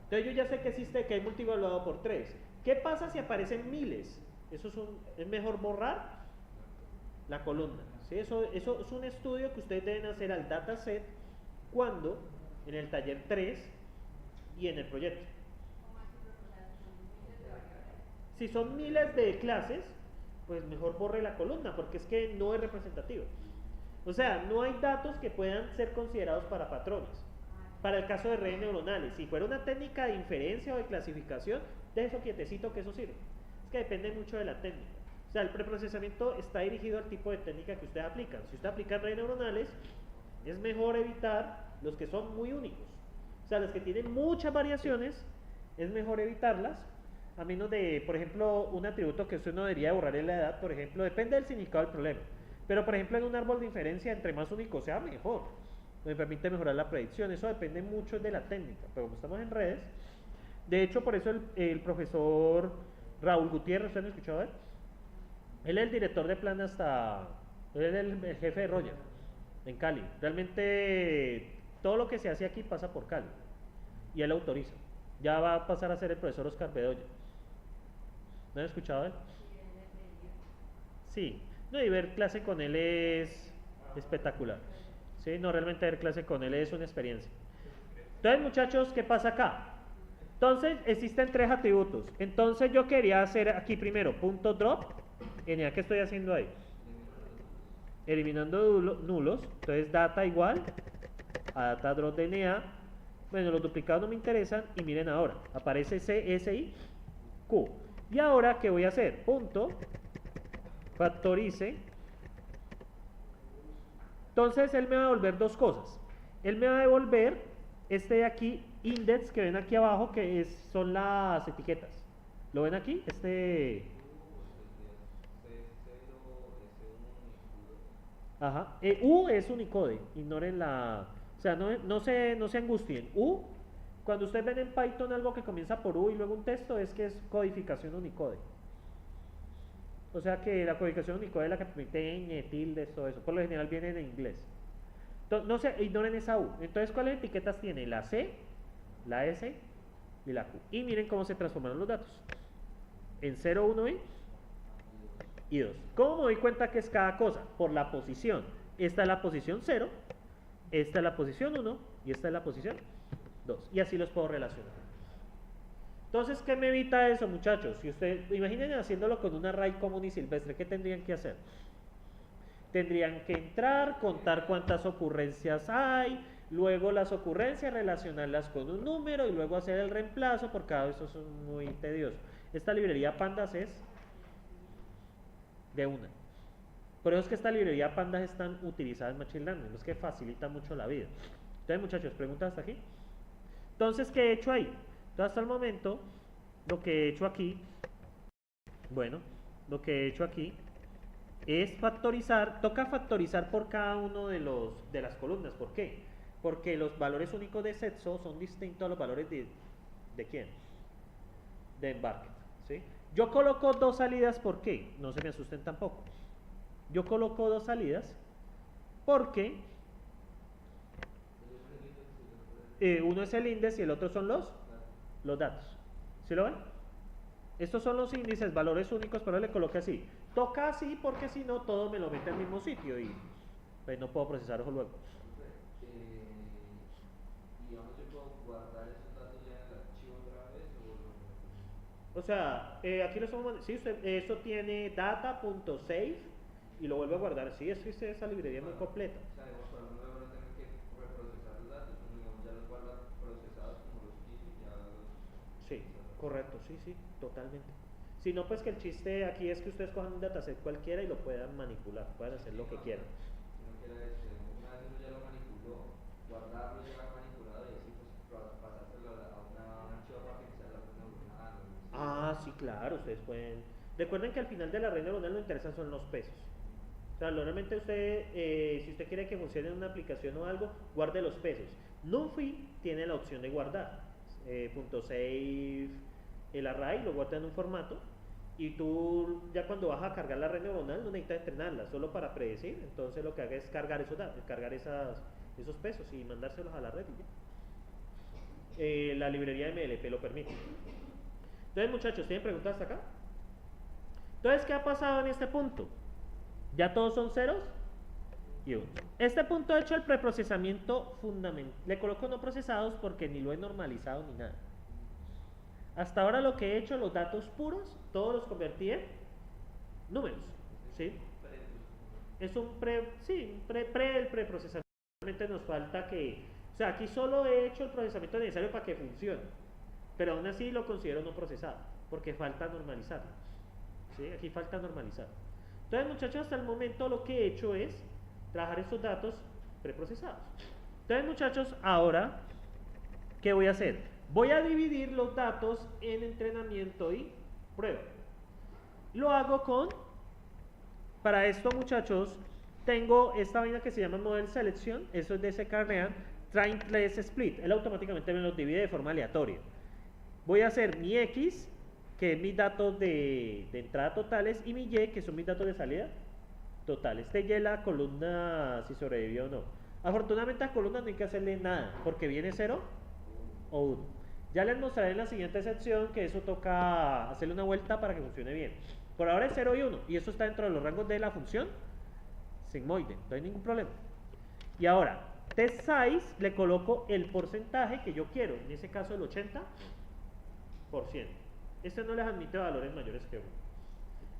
Entonces yo ya sé que existe, que hay multivaluado por 3. ¿Qué pasa si aparecen miles? Eso es mejor borrar la columna. ¿Sí? Eso es un estudio que ustedes deben hacer al dataset cuando en el taller 3 y en el proyecto. Si son miles de clases, pues mejor borre la columna, porque es que no es representativo. O sea, no hay datos que puedan ser considerados para patrones. Para el caso de redes neuronales, si fuera una técnica de inferencia o de clasificación, deje eso quietecito que eso sirve. Es que depende mucho de la técnica. O sea, el preprocesamiento está dirigido al tipo de técnica que ustedes aplican. Si usted aplica redes neuronales, es mejor evitar los que son muy únicos. O sea, los que tienen muchas variaciones, es mejor evitarlas, a menos de, por ejemplo, un atributo que usted no debería borrar en la edad, por ejemplo, depende del significado del problema. Pero, por ejemplo, en un árbol de inferencia, entre más único sea, mejor. Me permite mejorar la predicción. Eso depende mucho de la técnica. Pero como estamos en redes, de hecho, por eso el profesor Raúl Gutiérrez, ¿ustedes han escuchado de él? Él es el director de plan hasta... Él es el jefe de Roger en Cali. Realmente todo lo que se hace aquí pasa por Cali. Y él autoriza. Ya va a pasar a ser el profesor Oscar Bedoya. ¿No han escuchado de él? Sí. No, y ver clase con él es espectacular. Sí, no, realmente ver clase con él es una experiencia. Entonces, muchachos, ¿qué pasa acá? Entonces, existen 3 atributos. Entonces, yo quería hacer aquí primero punto drop. ¿Qué estoy haciendo ahí? Eliminando nulos. Entonces, data igual a data drop de NA. Bueno, los duplicados no me interesan. Y miren ahora, aparece C, S, I, Q. Y ahora, ¿qué voy a hacer? Punto factorice. Entonces, él me va a devolver 2 cosas. Él me va a devolver este de aquí, index, que ven aquí abajo, que son las etiquetas. ¿Lo ven aquí? Ajá. U es Unicode. Ignoren la... O sea, no se angustien. U, cuando ustedes ven en Python algo que comienza por U y luego un texto, es que es codificación Unicode. O sea que la codificación Unicode es la que permite ñ, tildes, todo eso. Por lo general viene en inglés. Entonces, no se ignoren esa U. Entonces, ¿cuáles etiquetas tiene? La C, la S y la Q. Y miren cómo se transformaron los datos. En 0, 1 y 2. ¿Cómo me doy cuenta que es cada cosa? Por la posición. Esta es la posición 0, esta es la posición 1 y esta es la posición 2. Y así los puedo relacionar. Entonces, ¿qué me evita eso, muchachos? Si ustedes, imaginen haciéndolo con un array común y silvestre, ¿qué tendrían que hacer? Tendrían que entrar, contar cuántas ocurrencias hay, luego las ocurrencias relacionarlas con un número y luego hacer el reemplazo, por cada vez eso es muy tedioso. Esta librería Pandas es de una. Por eso es que esta librería Pandas es tan utilizada en Machine Learning, es que facilita mucho la vida. Entonces, muchachos, ¿preguntas hasta aquí? Entonces, ¿qué he hecho ahí? Entonces, hasta el momento, lo que he hecho aquí, bueno, lo que he hecho aquí es factorizar, toca factorizar por cada uno de las columnas. ¿Por qué? Porque los valores únicos de sexo son distintos a los valores ¿de quién? De embarque, ¿sí? Yo coloco 2 salidas, ¿por qué? No se me asusten tampoco. Yo coloco 2 salidas porque uno es el índice y el otro son los datos. ¿Sí lo ven? Estos son los índices, valores únicos, pero le coloqué así. Toca así porque si no todo me lo mete al mismo sitio y pues no puedo procesar eso luego. Digamos, yo puedo guardar esos datos ya en el archivo otra vez o no. O sea, aquí lo estamos mandando. Sí, eso tiene data.save y lo vuelve a guardar. Sí, es que esa librería es muy completa. O sea, digamos, para uno luego no tener que reprocesar los datos, uno digamos, ya los guarda procesados como los quiso y ya los... Sí, correcto, sí, sí, totalmente. Si no, pues que el chiste aquí es que ustedes cojan un dataset cualquiera y lo puedan manipular, puedan hacer lo que quieran. Si no quiere eso, una vez uno ya lo manipuló, guardarlo ya manipulado y así pues pasárselo a un archivo rápido que sea la red neuronal. Ah, sí, claro, ustedes pueden. Recuerden que al final de la red neuronal lo interesan son los pesos. O sea, normalmente usted, si usted quiere que funcione en una aplicación o algo, guarde los pesos. NumPy tiene la opción de guardar. .save el array, lo guarda en un formato y tú ya cuando vas a cargar la red neuronal no necesitas entrenarla, solo para predecir. Entonces lo que haga es cargar esos datos, cargar esos pesos y mandárselos a la red y ya. La librería MLP lo permite. Entonces, muchachos, ¿tienen preguntas hasta acá? Entonces, ¿qué ha pasado en este punto? Ya todos son ceros y unos. Este punto he hecho el preprocesamiento fundamental. Le coloco no procesados porque ni lo he normalizado ni nada. Hasta ahora lo que he hecho, los datos puros, todos los convertí en números. ¿Sí? Es un el preprocesamiento. Realmente nos falta que... O sea, aquí solo he hecho el procesamiento necesario para que funcione. Pero aún así lo considero no procesado, porque falta normalizarlo. ¿Sí? Aquí falta normalizar. Entonces, muchachos, hasta el momento lo que he hecho es trabajar estos datos preprocesados. Entonces, muchachos, ahora, ¿qué voy a hacer? Voy a dividir los datos en entrenamiento y prueba. Lo hago con... Para esto, muchachos, tengo esta vaina que se llama Model Selection. Eso es de sklearn, Train Less Split. Él automáticamente me los divide de forma aleatoria. Voy a hacer mi X, que es mis datos de entrada totales, y mi Y, que son mis datos de salida totales. Este Y es la columna si sobrevivió o no. Afortunadamente a columna no hay que hacerle nada, porque viene 0 o 1. Ya les mostraré en la siguiente sección que eso toca hacerle una vuelta para que funcione bien. Por ahora es 0 y 1, y eso está dentro de los rangos de la función sigmoide, no hay ningún problema. Y ahora, test size le coloco el porcentaje que yo quiero, en ese caso el 80%. Este no les admite valores mayores que 1.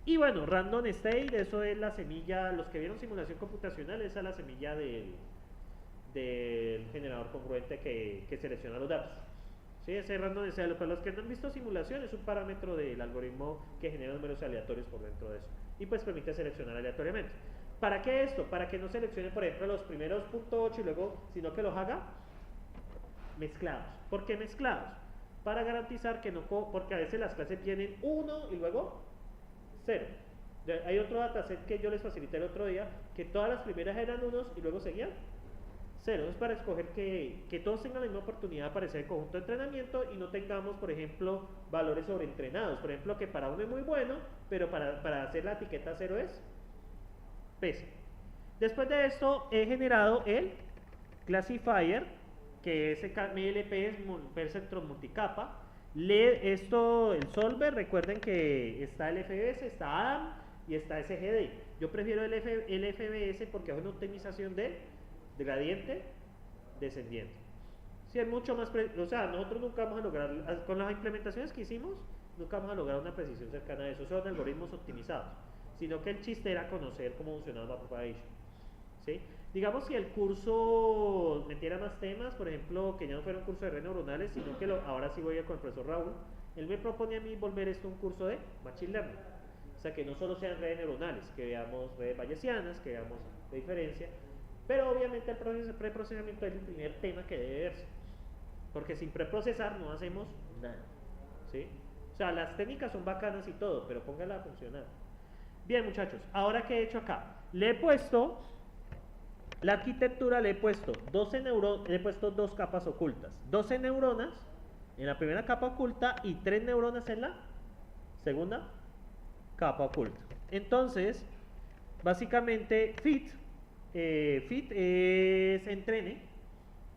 Y bueno, random state, eso es la semilla, los que vieron simulación computacional, esa es la semilla del generador congruente que selecciona los datos. ¿Sí? Ese random state, para los que no han visto simulación, es un parámetro del algoritmo que genera números aleatorios por dentro de eso. Y pues permite seleccionar aleatoriamente. ¿Para qué esto? Para que no seleccione, por ejemplo, los primeros .8 y luego, sino que los haga mezclados. ¿Por qué mezclados? Para garantizar que no, porque a veces las clases tienen 1 y luego 0. Hay otro dataset que yo les facilité el otro día, que todas las primeras eran 1 y luego seguían 0. Es para escoger que todos tengan la misma oportunidad de aparecer en conjunto de entrenamiento y no tengamos, por ejemplo, valores sobreentrenados. Por ejemplo, que para uno es muy bueno, pero para hacer la etiqueta 0 es peso. Después de esto he generado el classifier, que es MLP, es perceptron multicapa. El solver, recuerden que está el FBS, está Adam y está SGD. Yo prefiero el FBS porque es una optimización de gradiente descendiente. Si es mucho más, o sea, nosotros nunca vamos a lograr, con las implementaciones que hicimos, nunca vamos a lograr una precisión cercana a eso. Son algoritmos optimizados, sino que el chiste era conocer cómo funcionaba backpropagation. ¿Sí? Digamos si el curso metiera más temas, por ejemplo, que ya no fuera un curso de redes neuronales, sino que ahora sí voy a ir con el profesor Raúl, él me propone a mí volver esto un curso de Machine Learning. O sea, que no solo sean redes neuronales, que veamos redes bayesianas, que veamos la diferencia, pero obviamente el preprocesamiento es el primer tema que debe verse, porque sin preprocesar no hacemos nada. ¿Sí? O sea, las técnicas son bacanas y todo, pero póngala a funcionar. Bien, muchachos, ahora que he hecho acá, le he puesto... La arquitectura le he puesto 2 capas ocultas, 12 neuronas en la primera capa oculta y 3 neuronas en la segunda capa oculta. Entonces, básicamente fit es entrene,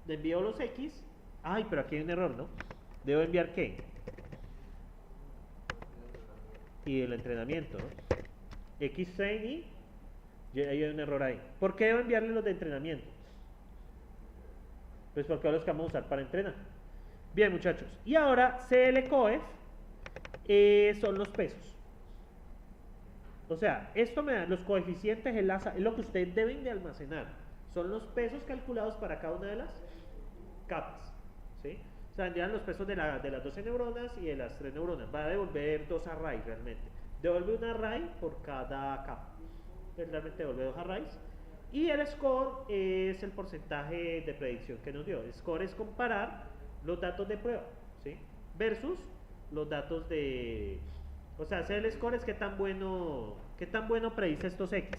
le envío los X. Ay, pero aquí hay un error, ¿no? Debo enviar ¿qué? Y el entrenamiento, ¿no? X train y hay un error ahí. ¿Por qué debo enviarle los de entrenamiento? Pues porque son los que vamos a usar para entrenar. Bien, muchachos. Y ahora CLCoef son los pesos. O sea, esto me da los coeficientes, es lo que ustedes deben de almacenar. Son los pesos calculados para cada una de las capas. ¿Sí? O sea, vendrían los pesos de las 12 neuronas y de las 3 neuronas. Va a devolver 2 arrays realmente. Devuelve un array por cada capa. Entonces, realmente devuelve 2 arrays. Y el score es el porcentaje de predicción que nos dio. El score es comparar los datos de prueba, ¿sí? Versus los datos de... O sea, hacer el score es qué tan bueno predice estos X.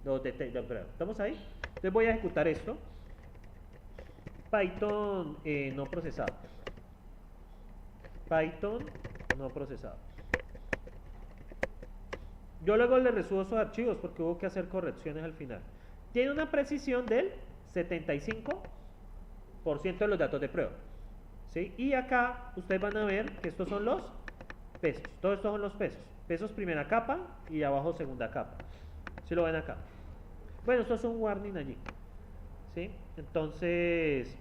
Los de prueba. ¿Estamos ahí? Entonces voy a ejecutar esto. Python no procesado. Python no procesado. Yo luego le resubo esos archivos porque hubo que hacer correcciones al final. Tiene una precisión del 75% de los datos de prueba. ¿Sí? Y acá ustedes van a ver que estos son los pesos. Todos estos son los pesos. Pesos primera capa y abajo segunda capa. Si lo ven acá. Bueno, esto es un warning allí. ¿Sí? Entonces,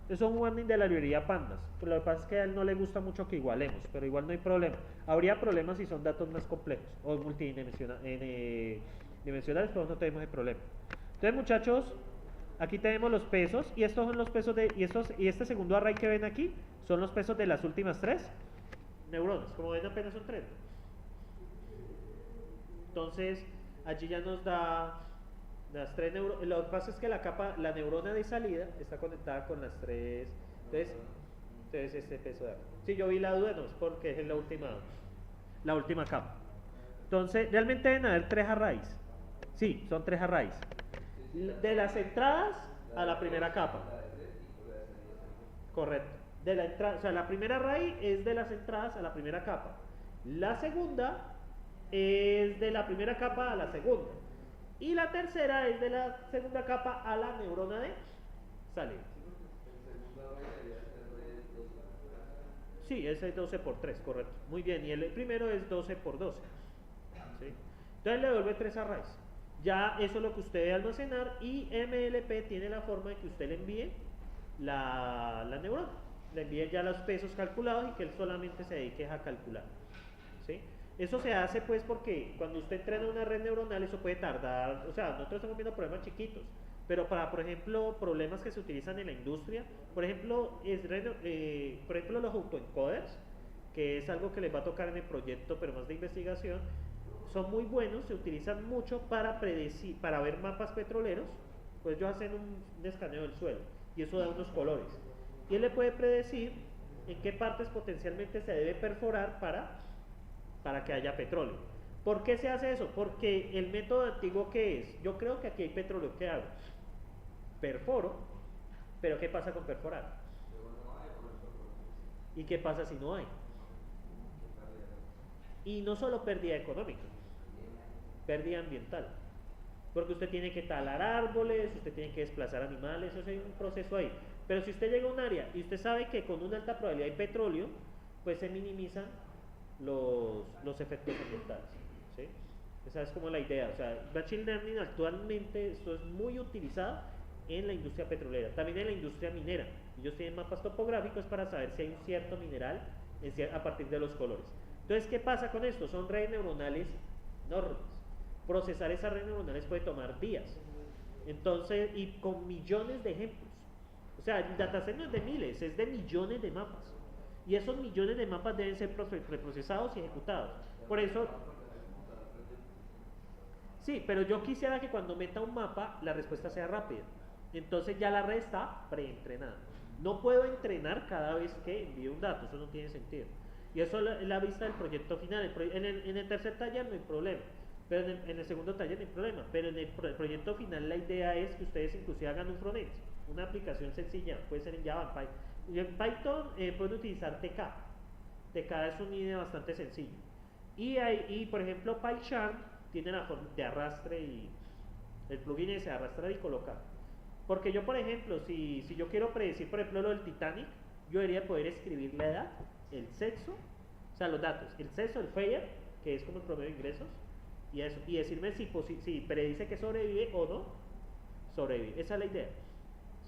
eso es un warning de la librería Pandas. Pero lo que pasa es que a él no le gusta mucho que igualemos, pero igual no hay problema. Habría problemas si son datos más complejos o multidimensionales, pero no tenemos el problema. Entonces, muchachos, aquí tenemos los pesos y estos son los pesos y este segundo array que ven aquí son los pesos de las últimas 3 neuronas. Como ven, apenas son 3. Entonces, allí ya nos da las 3 neuronas. Lo que pasa es que la neurona de salida está conectada con las 3. Entonces este peso de acá. Si yo vi la duda, no es porque es la última capa. Entonces, realmente deben haber 3 arrays. Sí, son 3 arrays. De las entradas a la primera capa. Correcto. De la entrada, o sea, la primera array es de las entradas a la primera capa. La segunda es de la primera capa a la segunda. Y la tercera es de la segunda capa a la neurona de salida. Sí, ese es 12 por 3, correcto. Muy bien, y el primero es 12 por 12. ¿Sí? Entonces le devuelve 3 arrays. Ya eso es lo que usted debe almacenar y MLP tiene la forma de que usted le envíe la neurona. Le envíe ya los pesos calculados y que él solamente se dedique a calcular. ¿Sí? Eso se hace pues porque cuando usted entrena una red neuronal eso puede tardar, o sea, nosotros estamos viendo problemas chiquitos, pero para, por ejemplo, problemas que se utilizan en la industria, por ejemplo, los autoencoders, que es algo que les va a tocar en el proyecto, pero más de investigación, son muy buenos, se utilizan mucho para predecir, para ver mapas petroleros, pues ellos hacen un escaneo del suelo y eso da unos colores. Y él le puede predecir en qué partes potencialmente se debe perforar para que haya petróleo. ¿Por qué se hace eso? Porque el método antiguo que es, yo creo que aquí hay petróleo, ¿qué hago? Perforo, pero ¿qué pasa con perforar? ¿Y qué pasa si no hay? Y no solo pérdida económica, pérdida ambiental. Porque usted tiene que talar árboles, usted tiene que desplazar animales, eso hay un proceso ahí. Pero si usted llega a un área y usted sabe que con una alta probabilidad hay petróleo, pues se minimizan los efectos ambientales. ¿Sí? Esa es como la idea. O sea, Machine Learning actualmente esto es muy utilizado en la industria petrolera, también en la industria minera. Ellos tienen mapas topográficos para saber si hay un cierto mineral a partir de los colores. Entonces, ¿qué pasa con esto? Son redes neuronales enormes. Procesar esas redes neuronales puede tomar días. Entonces, y con millones de ejemplos. O sea, el dataset no es de miles, es de millones de mapas. Y esos millones de mapas deben ser preprocesados y ejecutados. Por eso... Sí, pero yo quisiera que cuando meta un mapa, la respuesta sea rápida. Entonces ya la red está preentrenada. No puedo entrenar cada vez que envío un dato, eso no tiene sentido. Y eso es la vista del proyecto final. En el tercer taller no hay problema, pero en el segundo taller no hay problema. Pero en el proyecto final la idea es que ustedes inclusive hagan un frontend, una aplicación sencilla, puede ser en Java, en Python. Y en Python pueden utilizar TK. TK es un IDE bastante sencillo. Y por ejemplo PyCharm tiene la forma de arrastre y el plugin es arrastrar y colocar. Porque yo, por ejemplo, si yo quiero predecir, por ejemplo, lo del Titanic, yo debería poder escribir la edad, el sexo, o sea, los datos, el sexo, el FEIR, que es como el promedio de ingresos, y eso, y decirme si predice que sobrevive o no sobrevive. Esa es la idea.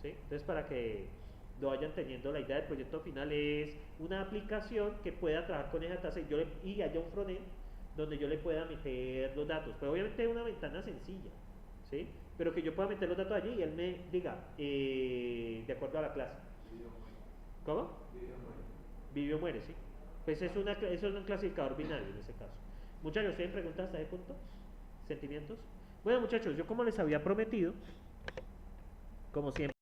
¿Sí? Entonces, para que lo vayan teniendo, la idea del proyecto final es una aplicación que pueda trabajar con esa tasa y haya un frontend donde yo le pueda meter los datos. Pues obviamente una ventana sencilla, ¿sí? Pero que yo pueda meter los datos allí y él me diga, de acuerdo a la clase. ¿Cómo? Vive o muere, ¿sí? Pues eso es un clasificador binario en ese caso. Muchachos, ¿tienen preguntas hasta ese punto? ¿Sentimientos? Bueno, muchachos, yo como les había prometido, como siempre.